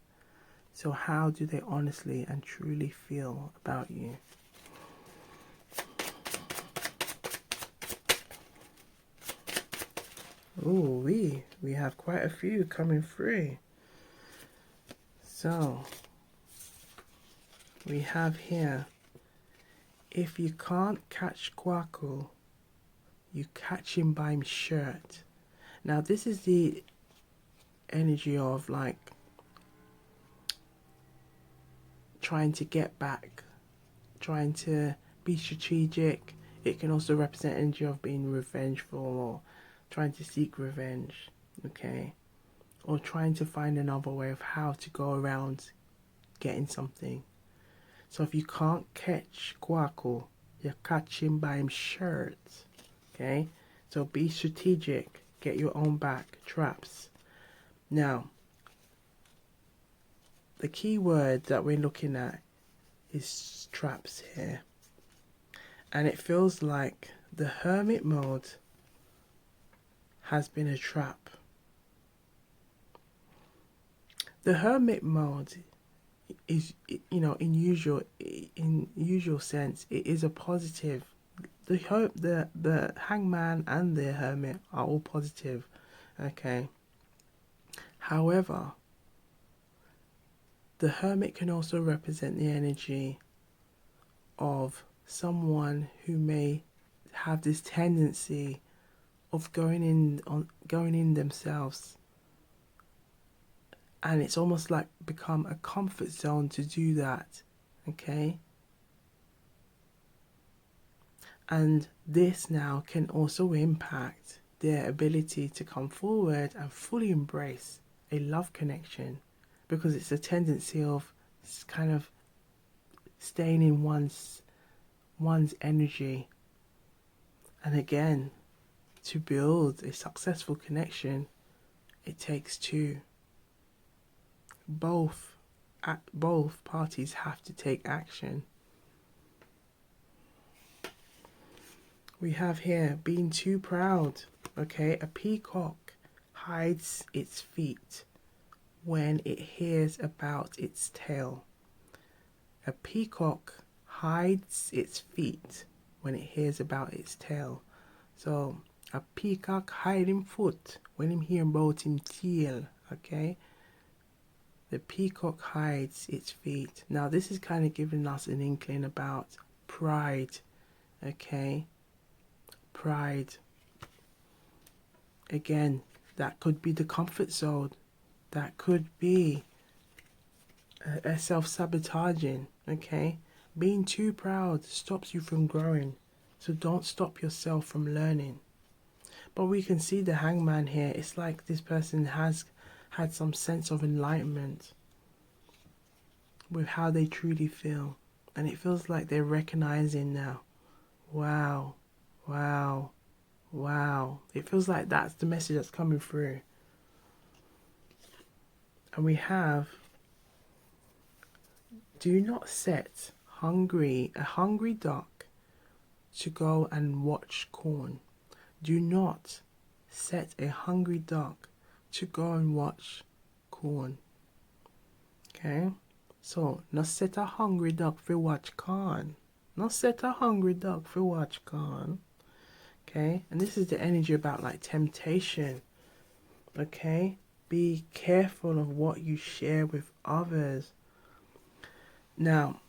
So how do they honestly and truly feel about you? Oh, we have quite a few coming through. So we have here, if you can't catch Kwaku, you catch him by his shirt. Now this is the energy of like trying to get back, trying to be strategic. It can also represent energy of being revengeful or trying to seek revenge, okay? or trying to find another way of how to go around getting something. So if you can't catch Guaco, you catch him by his shirt. Okay? So be strategic. Get your own back. Traps. Now, the key word that we're looking at is traps here. And it feels like the hermit mode has been a trap. The hermit mode is, you know, in usual sense, it is a positive. The hangman and the hermit are all positive. Okay. However, the hermit can also represent the energy of someone who may have this tendency of going in themselves, and it's almost like become a comfort zone to do that. Okay. And this now can also impact their ability to come forward and fully embrace a love connection, because it's a tendency of kind of staying in one's energy. And again, to build a successful connection, it takes two. Both parties have to take action. We have here being too proud. Okay, a peacock hides its feet when it hears about its tail. A peacock hides its feet when it hears about its tail. So a peacock hiding foot when him hear about him tail. Okay, the peacock hides its feet. Now this is kind of giving us an inkling about pride. Okay, pride. Again, that could be the comfort zone. That could be a self-sabotaging. Okay, being too proud stops you from growing. So don't stop yourself from learning. But we can see the hangman here. It's like this person has had some sense of enlightenment with how they truly feel. And it feels like they're recognizing now. Wow, wow, wow. It feels like that's the message that's coming through. And we have, do not set a hungry duck to go and watch corn. Do not set a hungry duck to go and watch corn. Okay? So, not set a hungry duck for watch corn. Not set a hungry duck for watch corn. Okay? And this is the energy about like temptation. Okay? Be careful of what you share with others. Now,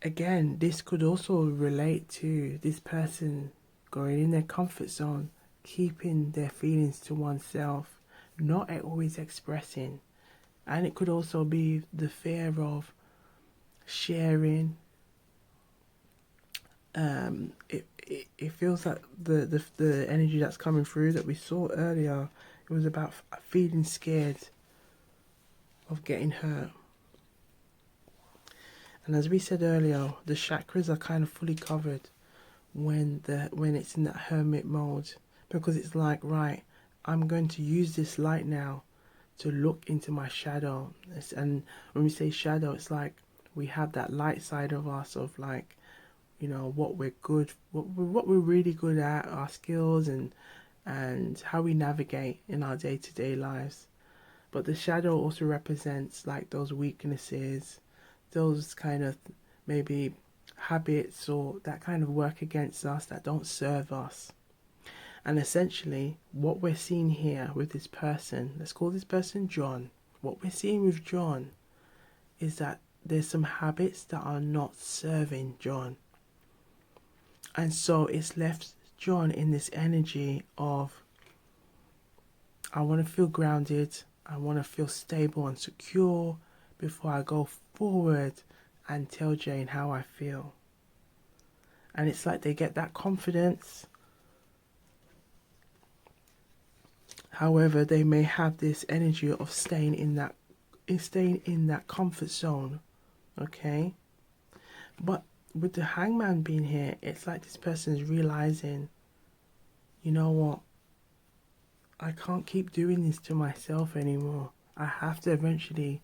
again, this could also relate to this person going in their comfort zone, keeping their feelings to oneself, not always expressing. And it could also be the fear of sharing. It feels like the energy that's coming through that we saw earlier, it was about feeling scared of getting hurt. And as we said earlier, the chakras are kind of fully covered when it's in that hermit mode, because it's like, right, I'm going to use this light now to look into my shadow. And when we say shadow, it's like we have that light side of us, of like, you know, what we're really good at, our skills and how we navigate in our day-to-day lives. But the shadow also represents like those weaknesses, those kind of maybe habits or that kind of work against us, that don't serve us. And essentially what we're seeing here with this person, let's call this person John. What we're seeing with John is that there's some habits that are not serving John. And so it's left John in this energy of, I want to feel grounded, I want to feel stable and secure before I go forward and tell Jane how I feel. And it's like they get that confidence. However, they may have this energy of staying in that comfort zone. Okay? But with the hangman being here, it's like this person is realizing, you know what? I can't keep doing this to myself anymore. I have to eventually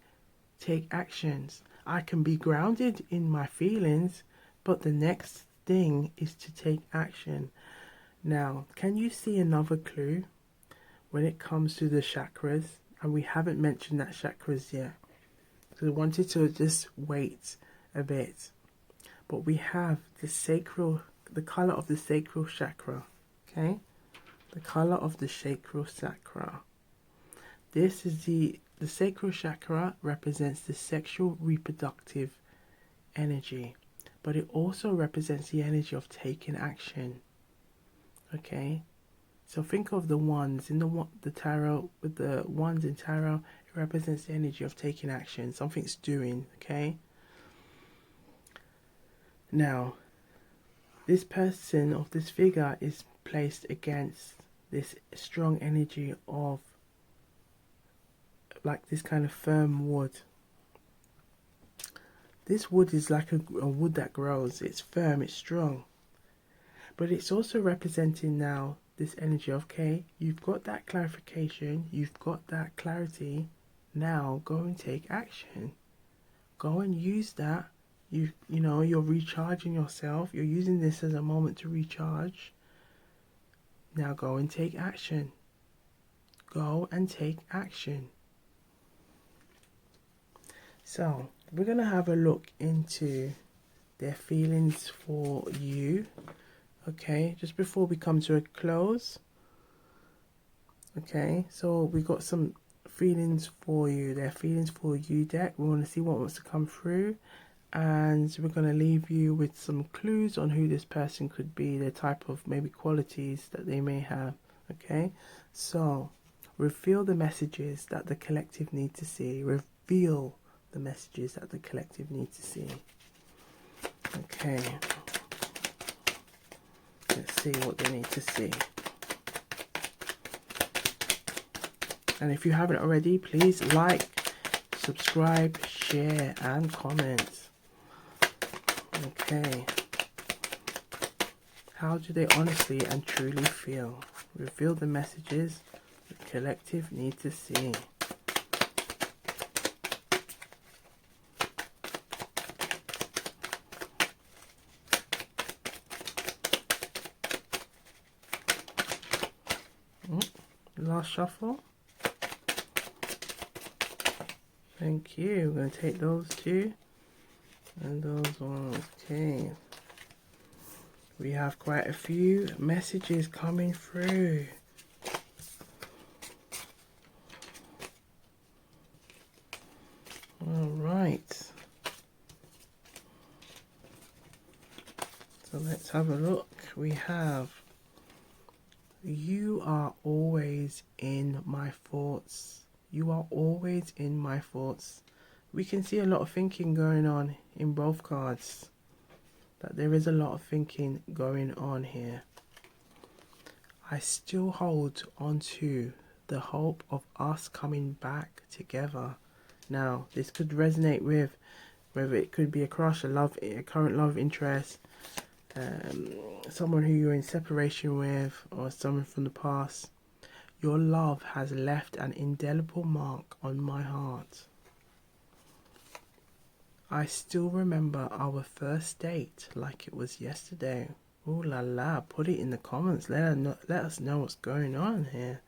take actions. I can be grounded in my feelings, but the next thing is to take action. Now, can you see another clue when it comes to the chakras? And we haven't mentioned that chakras yet, because I wanted to just wait a bit. But we have the color of the sacral chakra. Okay, the color of the sacral chakra. This is the sacral chakra represents the sexual reproductive energy, but it also represents the energy of taking action. Okay, so think of the wands in the tarot. With the wands in tarot, it represents the energy of taking action. Something's doing. Okay. Now, this person of this figure is placed against this strong energy of like this kind of firm wood. This wood is like a wood that grows. It's firm, it's strong. But it's also representing now this energy of, okay, you've got that clarification, you've got that clarity. Now go and take action. Go and use that. You know, you're recharging yourself. You're using this as a moment to recharge. Now go and take action. Go and take action. So, we're going to have a look into their feelings for you. Okay, just before we come to a close. Okay, so we got some feelings for you. Their feelings for you deck. We want to see what wants to come through. And we're going to leave you with some clues on who this person could be, the type of maybe qualities that they may have. Okay, so reveal the messages that the collective need to see. Reveal the messages that the collective need to see. Okay, let's see what they need to see. And if you haven't already, please like, subscribe, share and comment. Okay, how do they honestly and truly feel? Reveal the messages the collective need to see. Last shuffle. Thank you. We're going to take those two and those ones. Okay. We have quite a few messages coming through. All right. So let's have a look. We have, you are always in my thoughts. You are always in my thoughts. We can see a lot of thinking going on in both cards. That there is a lot of thinking going on here. I still hold on to the hope of us coming back together. Now, this could resonate with whether it could be a crush, a current love interest, someone who you're in separation with, or someone from the past. Your love has left an indelible mark on my heart. I still remember our first date like it was yesterday. Ooh la la, put it in the comments. Let us know what's going on here.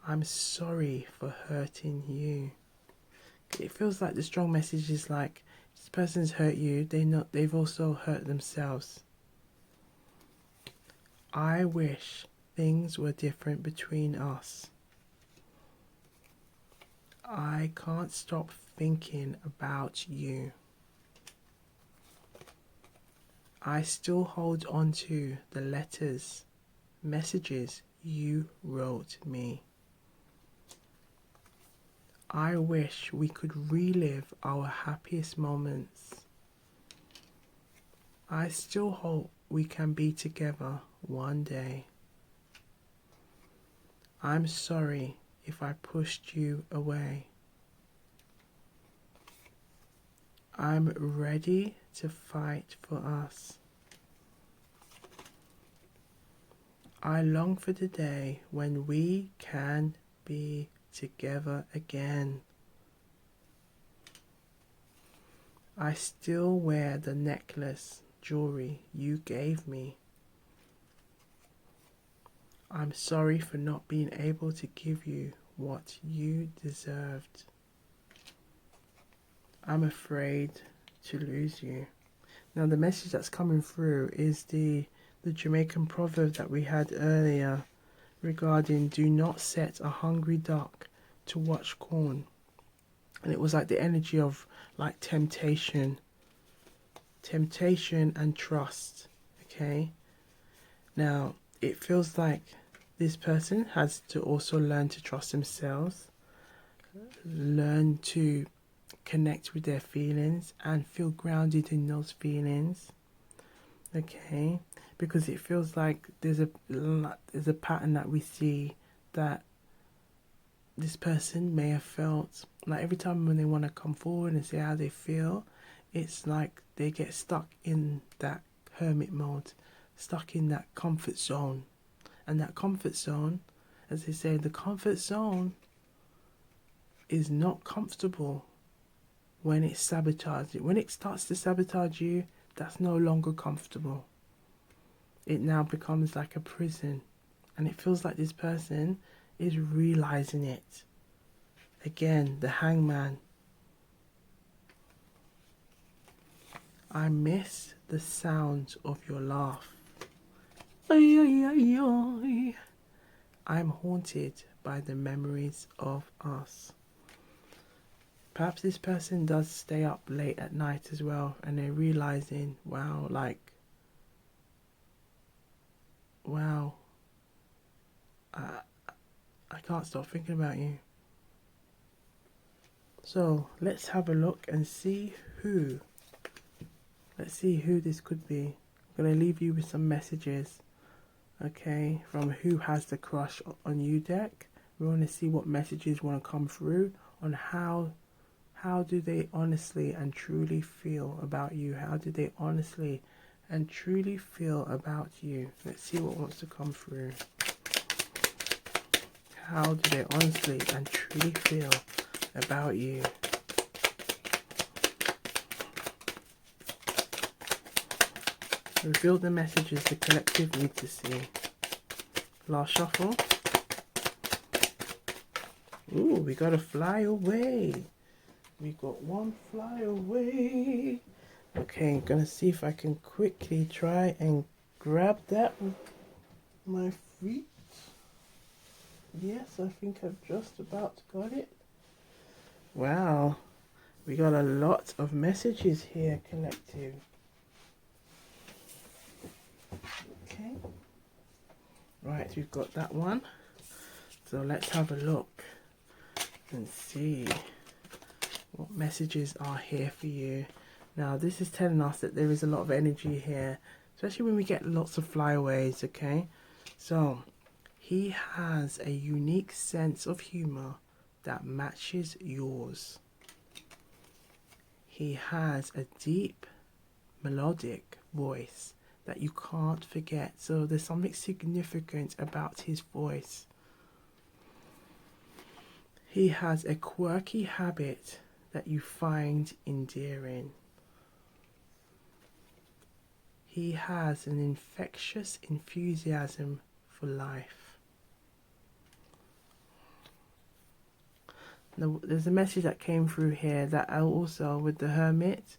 I'm sorry for hurting you. It feels like the strong message is like, this person's hurt you, they've also hurt themselves. I wish things were different between us. I can't stop thinking about you. I still hold on to the letters, messages you wrote me. I wish we could relive our happiest moments. I still hope we can be together one day. I'm sorry if I pushed you away. I'm ready to fight for us. I long for the day when we can be together again. I still wear the necklace, jewelry you gave me. I'm sorry for not being able to give you what you deserved. I'm afraid to lose you. Now the message that's coming through is the Jamaican proverb that we had earlier regarding do not set a hungry duck to watch corn. And it was like the energy of like temptation and trust. Okay, now it feels like this person has to also learn to trust themselves, learn to connect with their feelings and feel grounded in those feelings. Okay, because it feels like there's a pattern that we see that this person may have felt like every time when they want to come forward and say how they feel, it's like they get stuck in that hermit mode, stuck in that comfort zone. And that comfort zone, as they say, the comfort zone is not comfortable when it sabotages you. When it starts to sabotage you, that's no longer comfortable. It now becomes like a prison. And it feels like this person is realizing it. Again, the hangman. I miss the sound of your laugh. Ay, ay, ay, ay. I'm haunted by the memories of us. Perhaps this person does stay up late at night as well, and they're realizing, wow, I can't stop thinking about you. So let's have a look and see who. Let's see who this could be. I'm going to leave you with some messages, okay, from who has the crush on you deck. We want to see what messages want to come through on how do they honestly and truly feel about you. How do they honestly and truly feel about you? Let's see what wants to come through. How do they honestly and truly feel about you? Reveal the messages the collective need to see. Last shuffle. Ooh, we got to fly away. We got one fly away. Okay, I'm gonna see if I can quickly try and grab that with my feet. Yes, I think I've just about got it. Wow, we got a lot of messages here, collective. Okay, right, we've got that one. So let's have a look and see what messages are here for you. Now this is telling us that there is a lot of energy here, especially when we get lots of flyaways. Okay, so he has a unique sense of humor that matches yours. He has a deep melodic voice that you can't forget. So there's something significant about his voice. He has a quirky habit that you find endearing. He has an infectious enthusiasm for life. Now, there's a message that came through here that also with the Hermit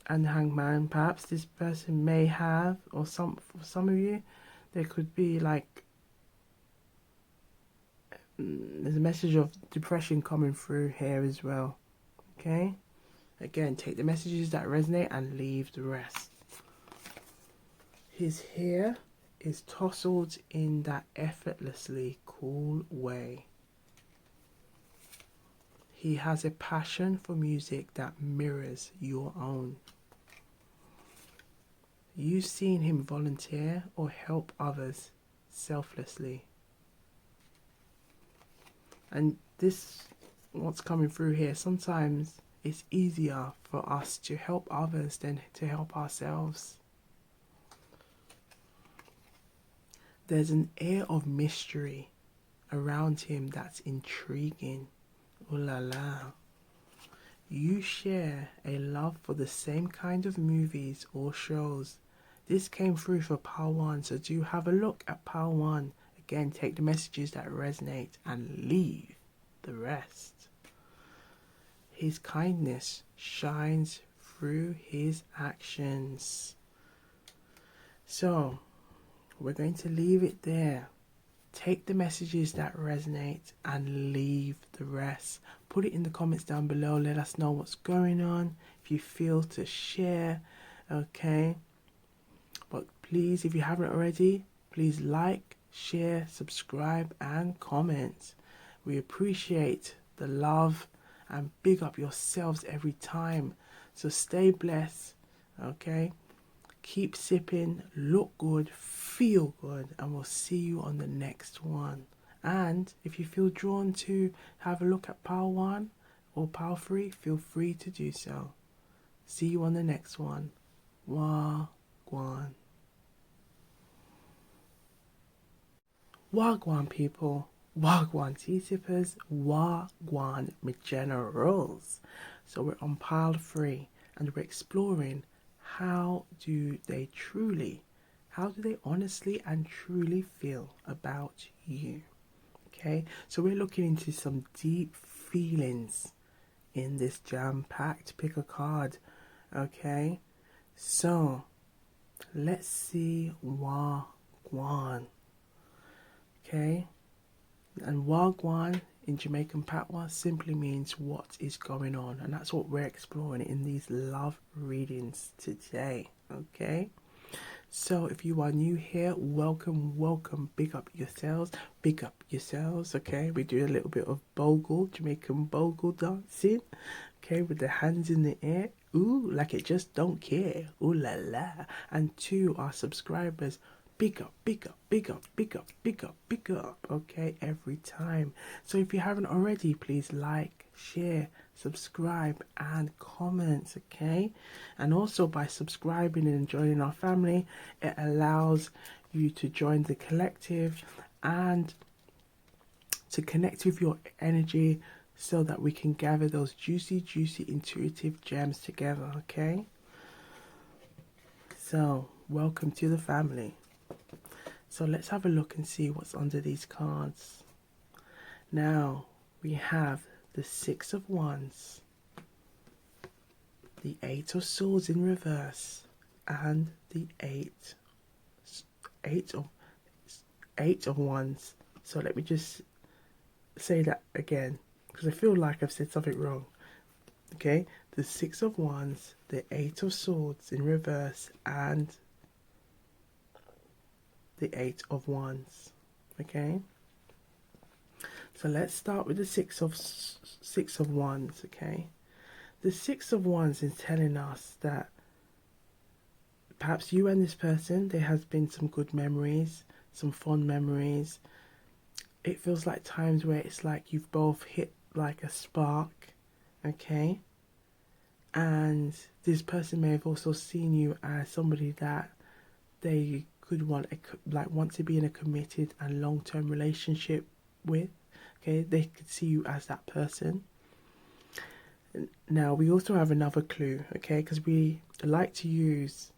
and the Hangman, perhaps this person may have, or for some of you, there could be like, there's a message of depression coming through here as well. Okay, again, take the messages that resonate and leave the rest. His hair is tousled in that effortlessly cool way. He has a passion for music that mirrors your own. You've seen him volunteer or help others selflessly. And this, what's coming through here, sometimes it's easier for us to help others than to help ourselves. There's an air of mystery around him that's intriguing. Ooh la la. You share a love for the same kind of movies or shows. This came through for Pile 1, so do have a look at Pile 1. Again, take the messages that resonate and leave the rest. His kindness shines through his actions. So, we're going to leave it there. Take the messages that resonate and leave the rest. Put it in the comments down below. Let us know what's going on. If you feel to share, okay? But please, if you haven't already, please like, share, subscribe, and comment. We appreciate the love and big up yourselves every time. So stay blessed, okay? Keep sipping, look good, feel good, and we'll see you on the next one. And if you feel drawn to have a look at Pile 1 or Pile 3, feel free to do so. See you on the next one. Gwan. Wagwan people. Wagwan tea sippers. Wagwan generals. So we're on Pile 3 and we're exploring how do they honestly and truly feel about you. Okay, so we're looking into some deep feelings in this jam-packed pick a card. Okay, so let's see Wagwan. Okay, and Wagwan in Jamaican Patois simply means what is going on, and that's what we're exploring in these love readings today. Okay, so if you are new here, welcome. Big up yourselves. Okay, we do a little bit of bogle, Jamaican bogle dancing, okay, with the hands in the air, ooh, like it just don't care, ooh la la. And to our subscribers, big up, okay, every time. So if you haven't already, please like, share, subscribe, and comment, okay? And also by subscribing and joining our family, it allows you to join the collective and to connect with your energy so that we can gather those juicy, intuitive gems together, okay? So, welcome to the family. So let's have a look and see what's under these cards. Now, we have the Six of Wands, the Eight of Swords in reverse, and the Eight of Wands. So let me just say that again, because I feel like I've said something wrong. Okay, the Six of Wands, the Eight of Swords in reverse, and the Eight of Wands. Okay, so let's start with the Six of Wands. Okay, the Six of Wands is telling us that perhaps you and this person, there has been some good memories, some fond memories. It feels like times where it's like you've both hit like a spark, okay? And this person may have also seen you as somebody that they could want to be in a committed and long-term relationship with, okay? They could see you as that person. Now, we also have another clue, okay? Because we like to use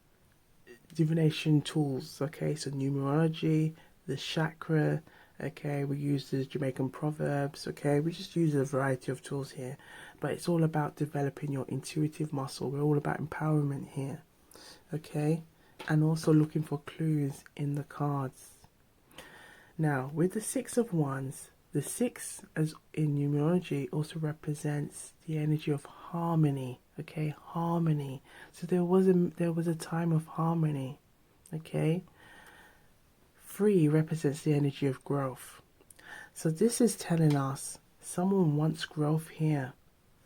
divination tools, okay? So numerology, the chakra, okay? We use the Jamaican Proverbs, okay? We just use a variety of tools here. But it's all about developing your intuitive muscle. We're all about empowerment here, okay? And also looking for clues in the cards. Now, with the Six of Wands, the six, as in numerology, also represents the energy of harmony, okay? Harmony. So there was a time of harmony, okay? 3 represents the energy of growth. So this is telling us someone wants growth here,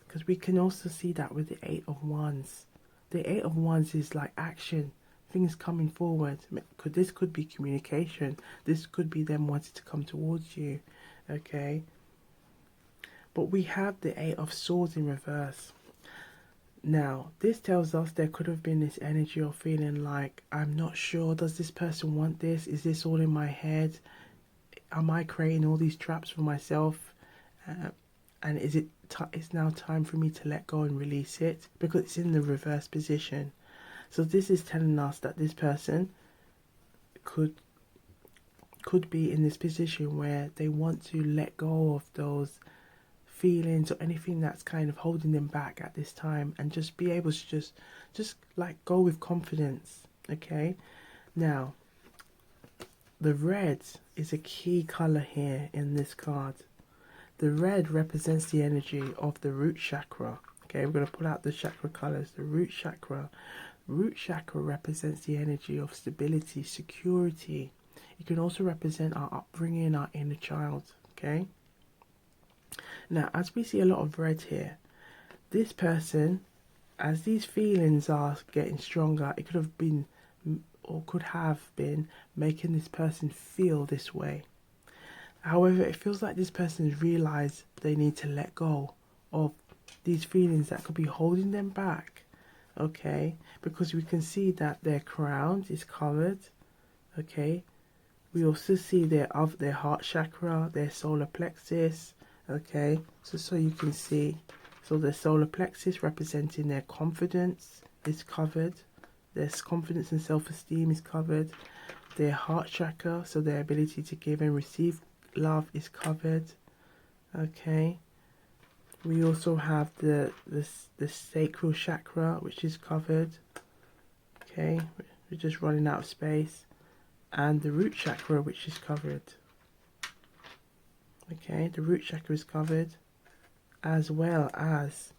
because we can also see that with the Eight of Wands. The Eight of Wands is like action, things coming forward. This could be communication. This could be them wanting to come towards you, okay? But we have the Eight of Swords in reverse. Now, this tells us there could have been this energy of feeling like, I'm not sure, does this person want this? Is this all in my head? Am I creating all these traps for myself? And is it it's now time for me to let go and release it? Because it's in the reverse position. So this is telling us that this person could be in this position where they want to let go of those feelings or anything that's kind of holding them back at this time, and just be able to just like go with confidence. Okay, now the red is a key color here in this card. The red represents the energy of the root chakra. Okay, we're going to pull out the chakra colors. The root chakra represents the energy of stability, security. It can also represent our upbringing, our inner child. Okay, now, as we see a lot of red here, this person, as these feelings are getting stronger, it could have been or could have been making this person feel this way. However, it feels like this person has realized they need to let go of these feelings that could be holding them back. Okay, because we can see that their crown is covered. Okay, we also see their heart chakra, their solar plexus. Okay, so you can see, so the solar plexus representing their confidence is covered. Their confidence and self-esteem is covered. Their heart chakra, so their ability to give and receive love, is covered. Okay, we also have the sacral chakra, which is covered. Okay, we're just running out of space. And the root chakra, which is covered. Okay, the root chakra is covered, as well as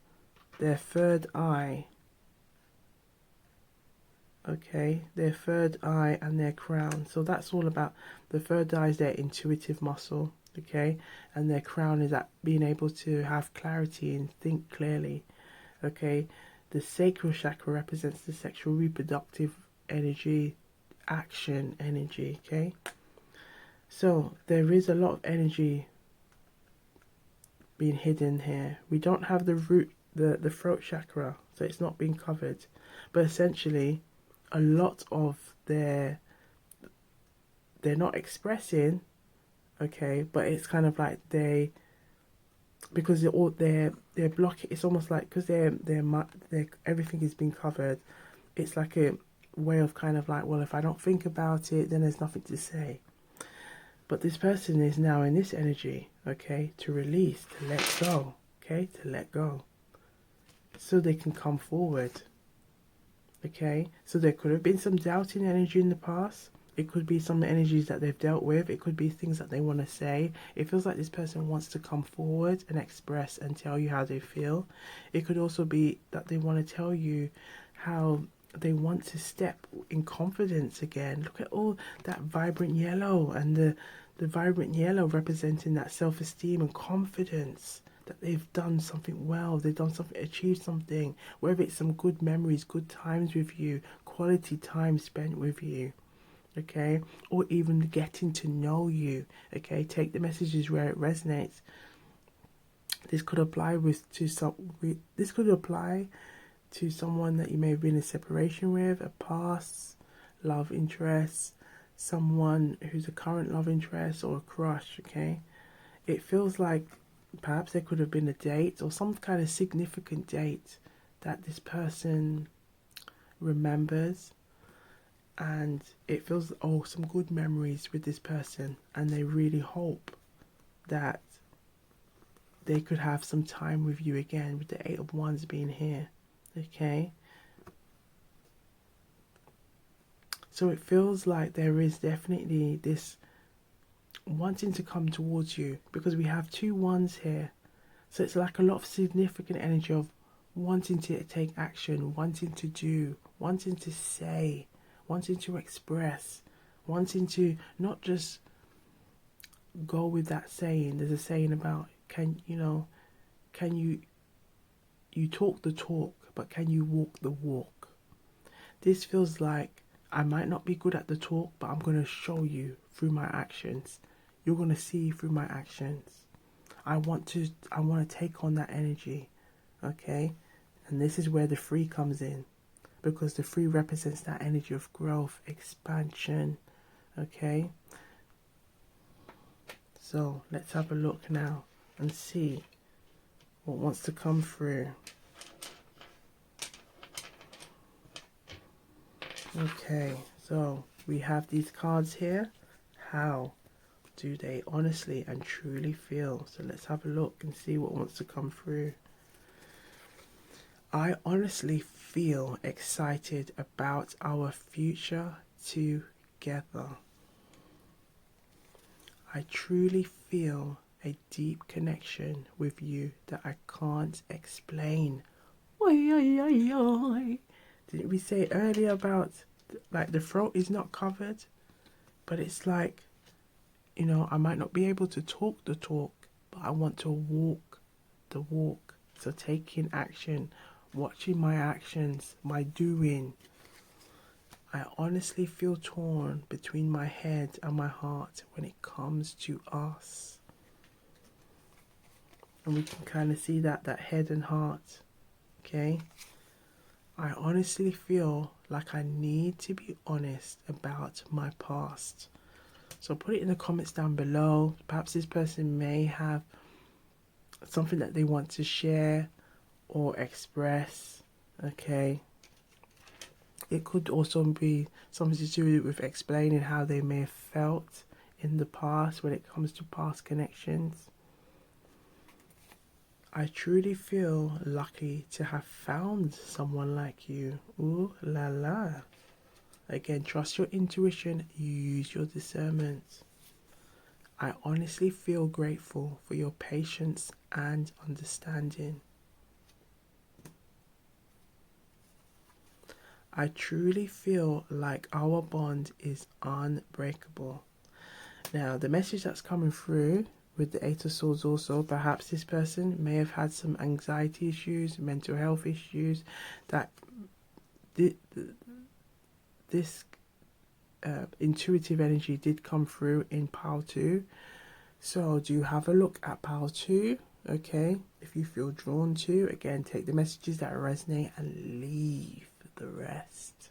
their third eye. Okay, their third eye and their crown. So that's all about, the third eye is their intuitive muscle. Okay, and their crown is that being able to have clarity and think clearly. Okay, the sacral chakra represents the sexual reproductive energy, action energy. Okay, so there is a lot of energy being hidden here. We don't have the root, the throat chakra, so it's not being covered. But essentially, a lot of they're not expressing. Okay, but it's kind of like because they're blocking. It's almost like because they're everything is being covered. It's like a way of kind of like, well, if I don't think about it, then there's nothing to say. But this person is now in this energy, okay, to release, to let go, okay, to let go, so they can come forward. Okay, so there could have been some doubting energy in the past. It could be some energies that they've dealt with. It could be things that they want to say. It feels like this person wants to come forward and express and tell you how they feel. It could also be that they want to tell you how they want to step in confidence again. Look at all that vibrant yellow, and the vibrant yellow representing that self-esteem and confidence that they've done something well, they've done something, achieved something, whether it's some good memories, good times with you, quality time spent with you. Okay, or even getting to know you. Okay, take the messages where it resonates. This could apply this could apply to someone that you may have been in separation with, a past love interest, someone who's a current love interest, or a crush. Okay, it feels like perhaps there could have been a date or some kind of significant date that this person remembers, and it feels, oh, some good memories with this person, and they really hope that they could have some time with you again, with the Eight of Wands being here. Okay, so it feels like there is definitely this wanting to come towards you, because we have two wands here. So it's like a lot of significant energy of wanting to take action, wanting to do, wanting to say, wanting to express, wanting to not just go with that saying. There's a saying about, can you talk the talk, but can you walk the walk? This feels like, I might not be good at the talk, but I'm going to show you through my actions. You're going to see through my actions. I want to take on that energy, okay? And this is where the 3 comes in, because the 3 represents that energy of growth, expansion, okay? So let's have a look now and see what wants to come through. Okay, so we have these cards here. How do they honestly and truly feel? So let's have a look and see what wants to come through. I honestly feel excited about our future together. I truly feel a deep connection with you that I can't explain. Oi, oi, oi, oi. Didn't we say earlier about like the throat is not covered? But it's like, you know, I might not be able to talk the talk, but I want to walk the walk. So taking action, watching my actions, my doing. I honestly feel torn between my head and my heart when it comes to us. And we can kind of see that head and heart, okay? I honestly feel like I need to be honest about my past. So put it in the comments down below. Perhaps this person may have something that they want to share or express, okay? It could also be something to do with explaining how they may have felt in the past when it comes to past connections. I truly feel lucky to have found someone like you. Ooh la la. Again, trust your intuition, use your discernment. I honestly feel grateful for your patience and understanding. I truly feel like our bond is unbreakable. Now, the message that's coming through with the 8 of Swords also, perhaps this person may have had some anxiety issues, mental health issues, that this intuitive energy did come through in pile 2. So do have a look at pile 2, okay? If you feel drawn to, again, take the messages that resonate and leave the rest.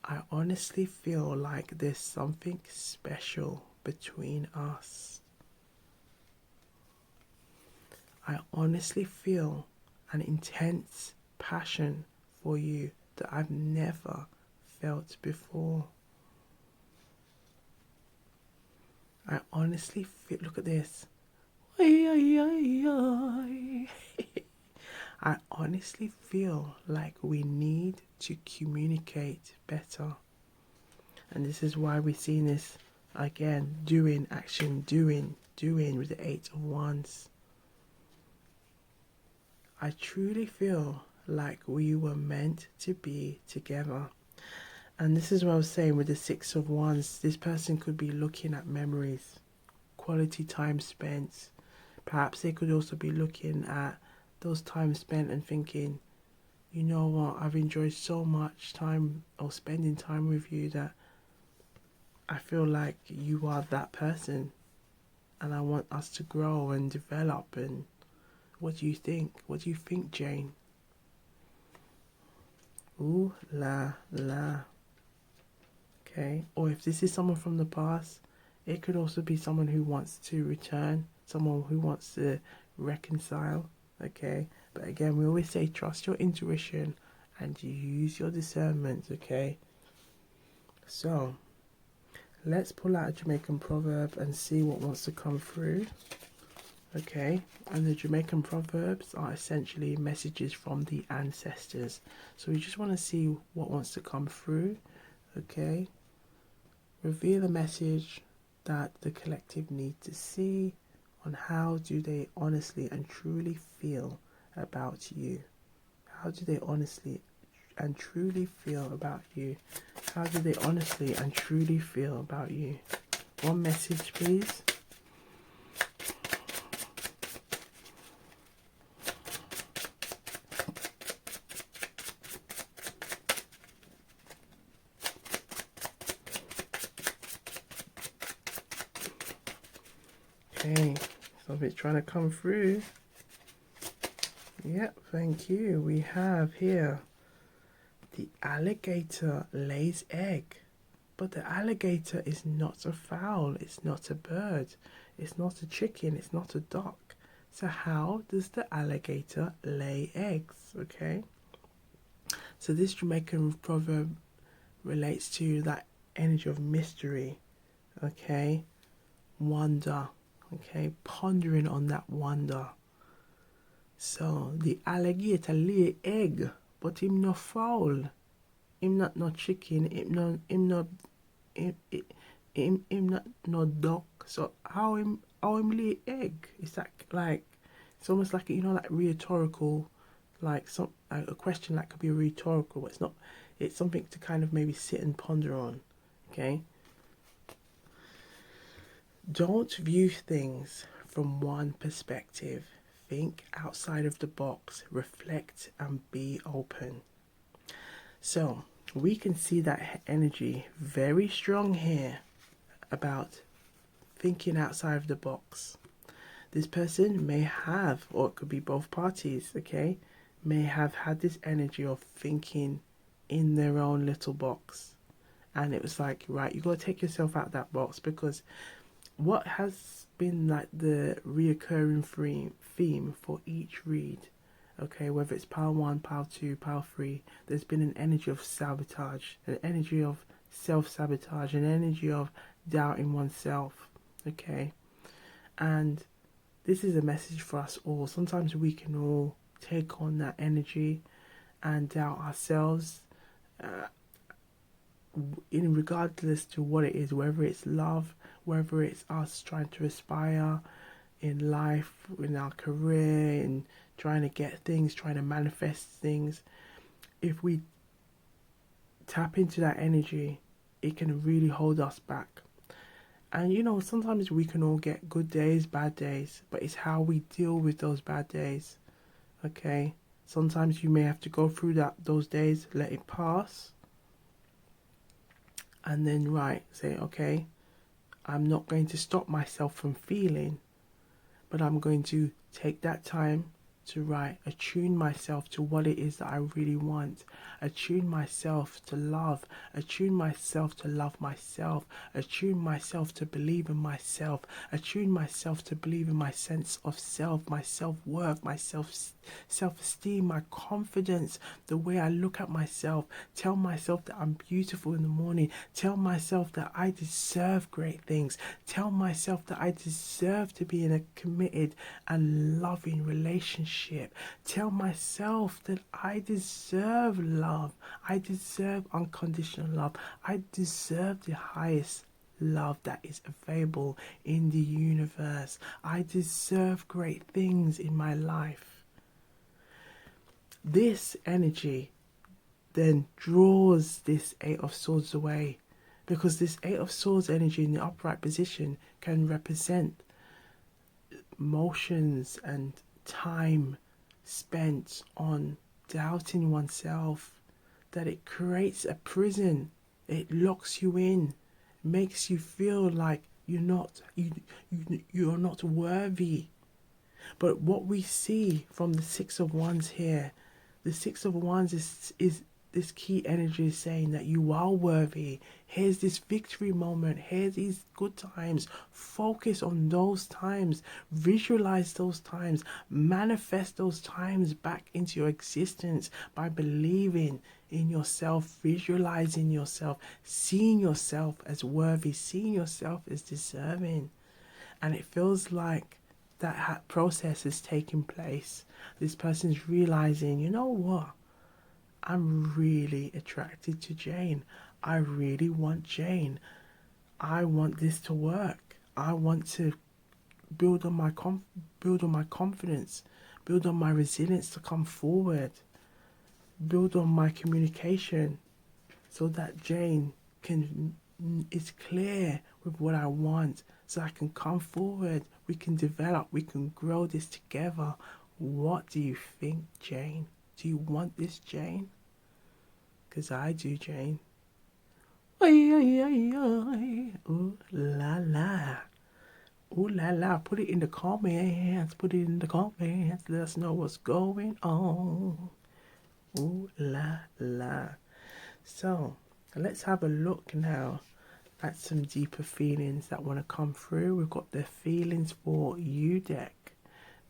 I honestly feel like there's something special between us. I honestly feel an intense passion for you that I've never felt before. I honestly feel, look at this. I honestly feel like we need to communicate better. And this is why we're seeing this again, doing, action, doing with the 8 of Wands. I truly feel like we were meant to be together. And this is what I was saying with the 6 of Wands. This person could be looking at memories, quality time spent. Perhaps they could also be looking at those times spent and thinking, you know what, I've enjoyed so much time or spending time with you that I feel like you are that person and I want us to grow and develop. And what do you think? What do you think, Jane? Ooh la la. Okay, or if this is someone from the past, it could also be someone who wants to return, someone who wants to reconcile, okay? But again, we always say trust your intuition and use your discernment, okay? So, let's pull out a Jamaican proverb and see what wants to come through, okay? And the Jamaican proverbs are essentially messages from the ancestors. So we just want to see what wants to come through, okay? Reveal a message that the collective need to see on how do they honestly and truly feel about you. How do they honestly and truly feel about you? How do they honestly and truly feel about you? One message, please. Okay, so Something's trying to come through. Yep, thank you. We have here the alligator lays egg. But the alligator is not a fowl, it's not a bird, it's not a chicken, it's not a duck. So how does the alligator lay eggs? Okay. So this Jamaican proverb relates to that energy of mystery, okay? Wonder, okay? Pondering on that wonder. So the alligator lay egg, but him no fowl. Him not no chicken, him not no duck. So how him lay egg? It's like it's almost like, you know, like rhetorical, like some a question that could be rhetorical, but it's not. It's something to kind of maybe sit and ponder on. Okay. Don't view things from one perspective. Think outside of the box. Reflect and be open. So we can see that energy very strong here about thinking outside of the box. This person may have, or it could be both parties, okay, may have had this energy of thinking in their own little box. And it was like, right, you got to take yourself out that box, because what has been like the reoccurring theme for each read, okay, whether it's pile 1, pile 2, pile 3, there's been an energy of sabotage, an energy of self-sabotage, an energy of doubting oneself, okay? And this is a message for us all. Sometimes we can all take on that energy and doubt ourselves, in regardless to what it is, whether it's love, whether it's us trying to aspire in life, in our career, in trying to get things, trying to manifest things. If we tap into that energy, it can really hold us back. And you know, sometimes we can all get good days, bad days, but it's how we deal with those bad days. Okay? Sometimes you may have to go through those days, let it pass, and then say, okay, I'm not going to stop myself from feeling, but I'm going to take that time to attune myself to what it is that I really want, attune myself to love, attune myself to love myself, attune myself to believe in myself, attune myself to believe in my sense of self, my self-worth, my self-esteem, my confidence, the way I look at myself, tell myself that I'm beautiful in the morning, tell myself that I deserve great things, tell myself that I deserve to be in a committed and loving relationship, tell myself that I deserve love, I deserve unconditional love, I deserve the highest love that is available in the universe, I deserve great things in my life. This energy then draws this Eight of Swords away, because this Eight of Swords energy in the upright position can represent motions and time spent on doubting oneself, that it creates a prison, it locks you in, makes you feel like you're not worthy. But what we see from the Six of Wands here, the Six of Wands is this key energy is saying that you are worthy. Here's this victory moment. Here's these good times. Focus on those times. Visualize those times. Manifest those times back into your existence by believing in yourself, visualizing yourself, seeing yourself as worthy, seeing yourself as deserving. And it feels like that process is taking place. This person's realizing, you know what? I'm really attracted to Jane. I really want Jane. I want this to work. I want to build on my confidence, build on my resilience to come forward, build on my communication, so that Jane is clear with what I want, so I can come forward. We can develop. We can grow this together. What do you think, Jane? Do you want this, Jane? Because I do, Jane. Oi, oi, oi, oi. Ooh, la, la. Ooh la la, put it in the comments. Put it in the comments. Let us know what's going on. Ooh la la. So, let's have a look now at some deeper feelings that want to come through. We've got the feelings for you deck.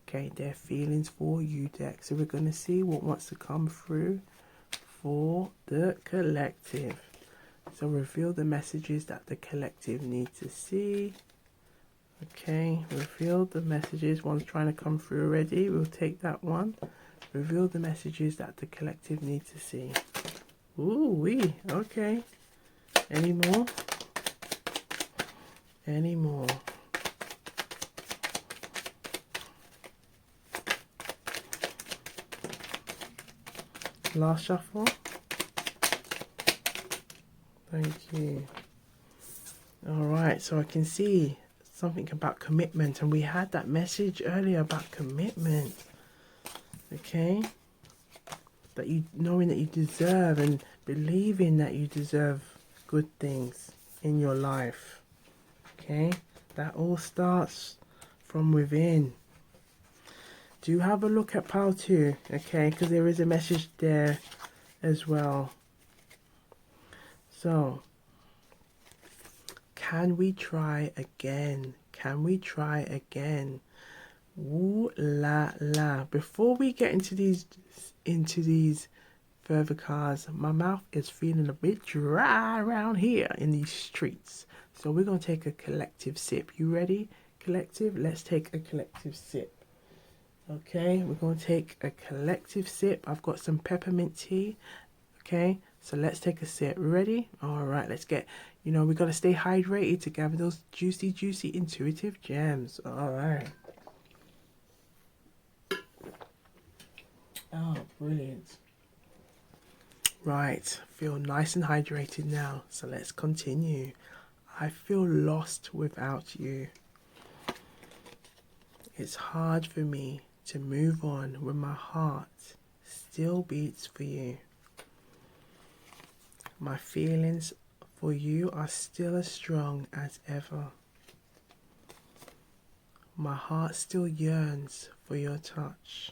Okay, their feelings for you deck. So we're going to see what wants to come through for the collective. So reveal the messages that the collective need to see. Okay, reveal the messages. One's trying to come through already. We'll take that one. Reveal the messages that the collective need to see. Ooh wee. Okay. Any more? Any more? Last shuffle. Thank you. Alright, so I can see something about commitment, and we had that message earlier about commitment. Okay? That you knowing that you deserve and believing that you deserve good things in your life. Okay? That all starts from within. Do have a look at pile 2, okay? Because there is a message there as well. So, can we try again? Can we try again? Ooh la la. Before we get into these further cards, my mouth is feeling a bit dry around here in these streets. So we're going to take a collective sip. You ready, collective? Let's take a collective sip. Okay, we're going to take a collective sip. I've got some peppermint tea. Okay, so let's take a sip. Ready? All right, let's get, we got to stay hydrated to gather those juicy, intuitive gems. All right. Oh, brilliant. Right, feel nice and hydrated now. So let's continue. I feel lost without you. It's hard for me to move on when my heart still beats for you. My feelings for you are still as strong as ever. My heart still yearns for your touch.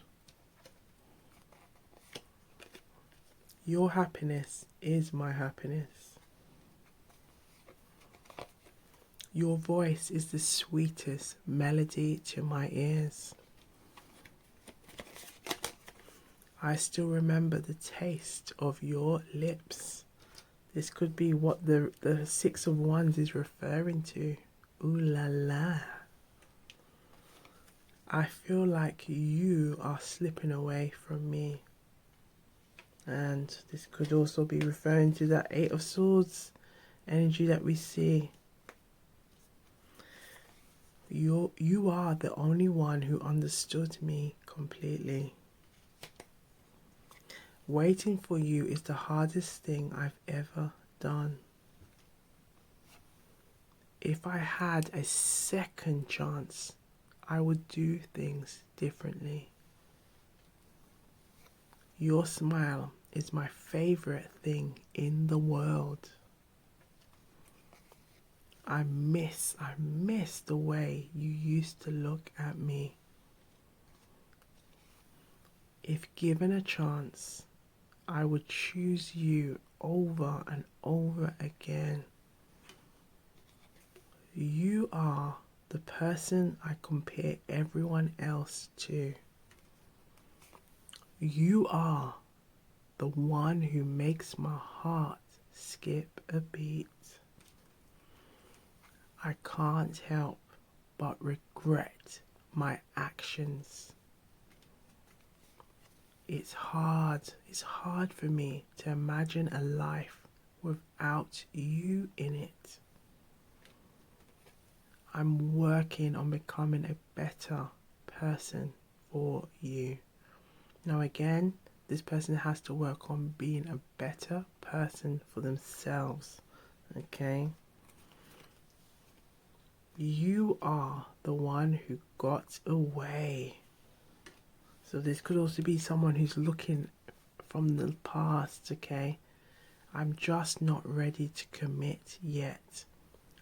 Your happiness is my happiness. Your voice is the sweetest melody to my ears. I still remember the taste of your lips. This could be what the Six of Wands is referring to. Ooh la la. I feel like you are slipping away from me. And this could also be referring to that Eight of Swords energy that we see. You are the only one who understood me completely. Waiting for you is the hardest thing I've ever done. If I had a second chance, I would do things differently. Your smile is my favorite thing in the world. I miss the way you used to look at me. If given a chance, I would choose you over and over again. You are the person I compare everyone else to. You are the one who makes my heart skip a beat. I can't help but regret my actions. It's hard for me to imagine a life without you in it. I'm working on becoming a better person for you. Now again, this person has to work on being a better person for themselves. Okay? You are the one who got away. So this could also be someone who's looking from the past, okay? I'm just not ready to commit yet.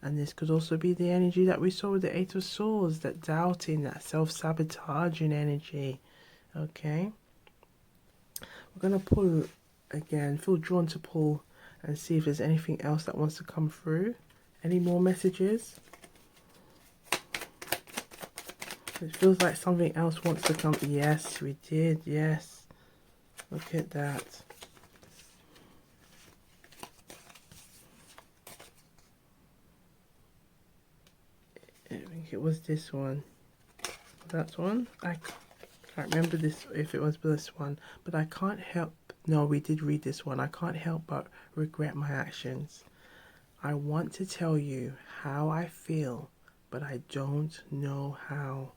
And this could also be the energy that we saw with the Eight of Swords, that doubting, that self-sabotaging energy. Okay. We're going to pull again, feel drawn to pull and see if there's anything else that wants to come through. Any more messages? It feels like something else wants to come. Yes, we did. Yes. Look at that. I think it was this one. That one? I can't remember this, if it was this one. But I can't help. No, we did read this one. I can't help but regret my actions. I want to tell you how I feel, but I don't know how.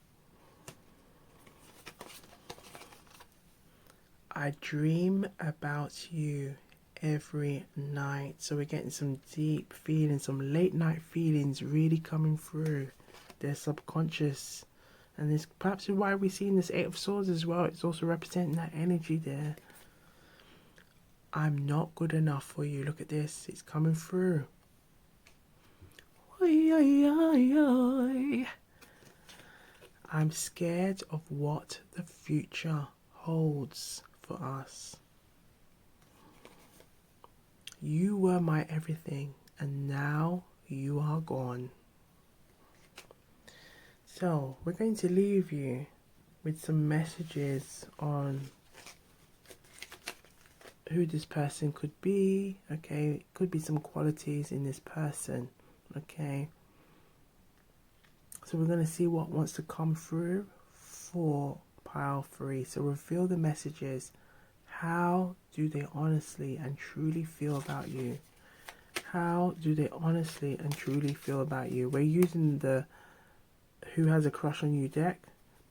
I dream about you every night. So we're getting some deep feelings, some late night feelings really coming through. They're subconscious. And this perhaps is why we're seeing this Eight of Swords as well. It's also representing that energy there. I'm not good enough for you. Look at this. It's coming through. Oy, oy, oy, oy. I'm scared of what the future holds for us. You were my everything, and now you are gone. So we're going to leave you with some messages on who this person could be. Okay, it could be some qualities in this person. Okay, so we're going to see what wants to come through for pile 3. So reveal the messages. How do they honestly and truly feel about you? How do they honestly and truly feel about you? We're using the Who Has a Crush on You deck,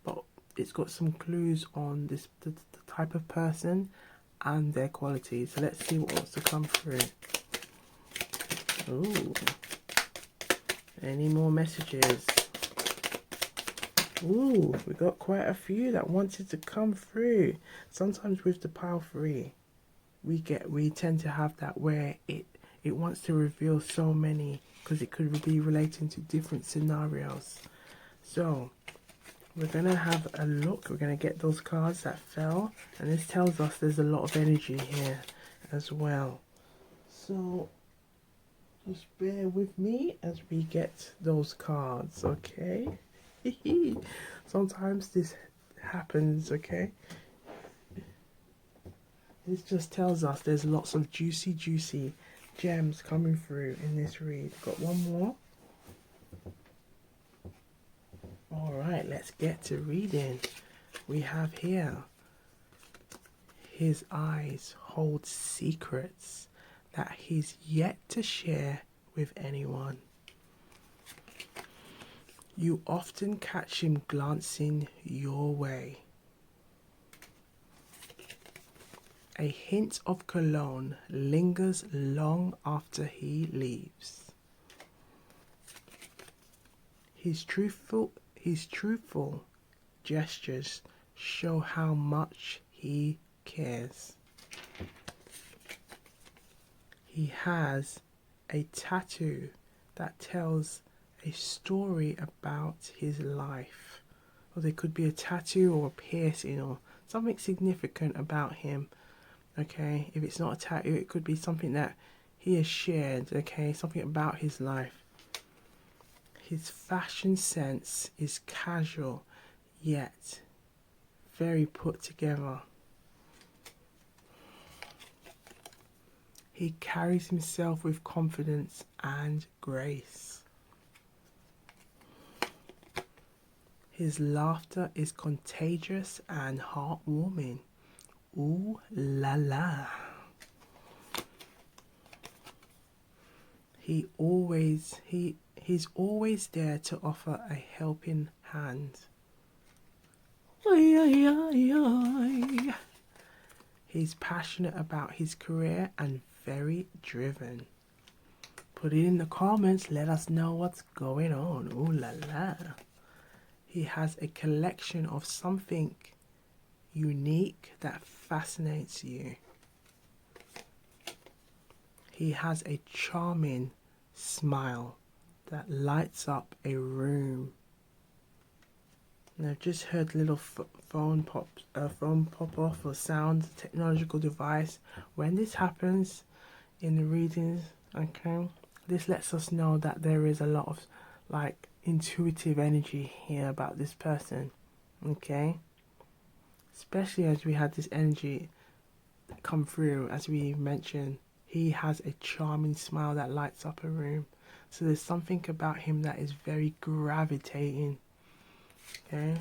but it's got some clues on this the type of person and their qualities. So let's see what wants to come through. Ooh. Any more messages? Ooh, we got quite a few that wanted to come through. Sometimes with the pile 3, we tend to have that where it wants to reveal so many, because it could be relating to different scenarios. So we're going to have a look. We're going to get those cards that fell, and this tells us there's a lot of energy here as well. So just bear with me as we get those cards, okay? Sometimes this happens, okay? This just tells us there's lots of juicy gems coming through in this read. Got one more. Alright, let's get to reading. We have here, his eyes hold secrets that he's yet to share with anyone. You often catch him glancing your way. A hint of cologne lingers long after he leaves. His truthful gestures show how much he cares. He has a tattoo that tells a story about his life. Or there could be a tattoo or a piercing or something significant about him. Okay, if it's not a tattoo, it could be something that he has shared. Okay, something about his life. His fashion sense is casual, yet very put together. He carries himself with confidence and grace. His laughter is contagious and heartwarming. Ooh la la. He's always there to offer a helping hand. Oy, oy, oy, oy. He's passionate about his career and very driven. Put it in the comments, let us know what's going on. Ooh la la. He has a collection of something unique that fascinates you. He has a charming smile that lights up a room. And I've just heard a little phone pop off or sound, technological device. When this happens in the readings, okay, this lets us know that there is a lot of like intuitive energy here about this person, okay? Especially as we had this energy come through, as we mentioned, he has a charming smile that lights up a room. So there's something about him that is very gravitating, okay?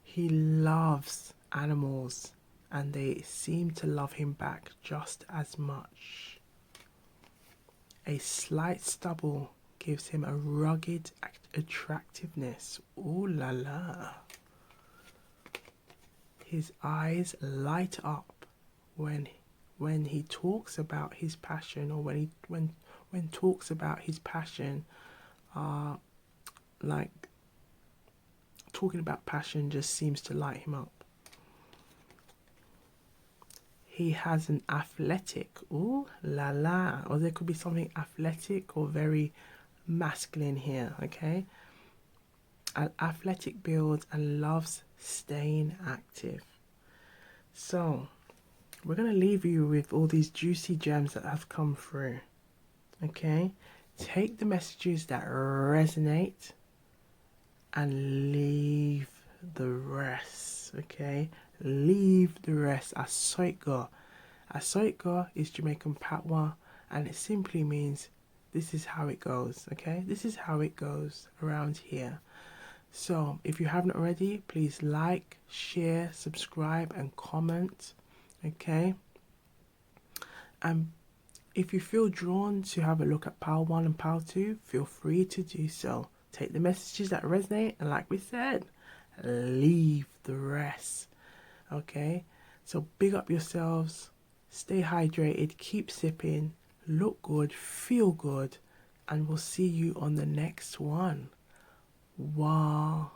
He loves animals and they seem to love him back just as much. A slight stubble gives him a rugged attractiveness. Ooh la la. His eyes light up when he talks about his passion, or when talks about his passion, like talking about passion just seems to light him up. He has an athletic, ooh la la, or there could be something athletic or very masculine here, okay? An athletic build and loves staying active. So we're going to leave you with all these juicy gems that have come through, okay? Take the messages that resonate and leave the rest, okay? Leave the rest. Asoika. Asoika is Jamaican patois, and it simply means this is how it goes, okay? This is how it goes around here. So if you haven't already, please like, share, subscribe and comment, okay? And if you feel drawn to have a look at Pile 1 and Pile 2, feel free to do so. Take the messages that resonate and, like we said, leave the rest, okay? So big up yourselves, stay hydrated, keep sipping, look good, feel good, and we'll see you on the next one. Gwan.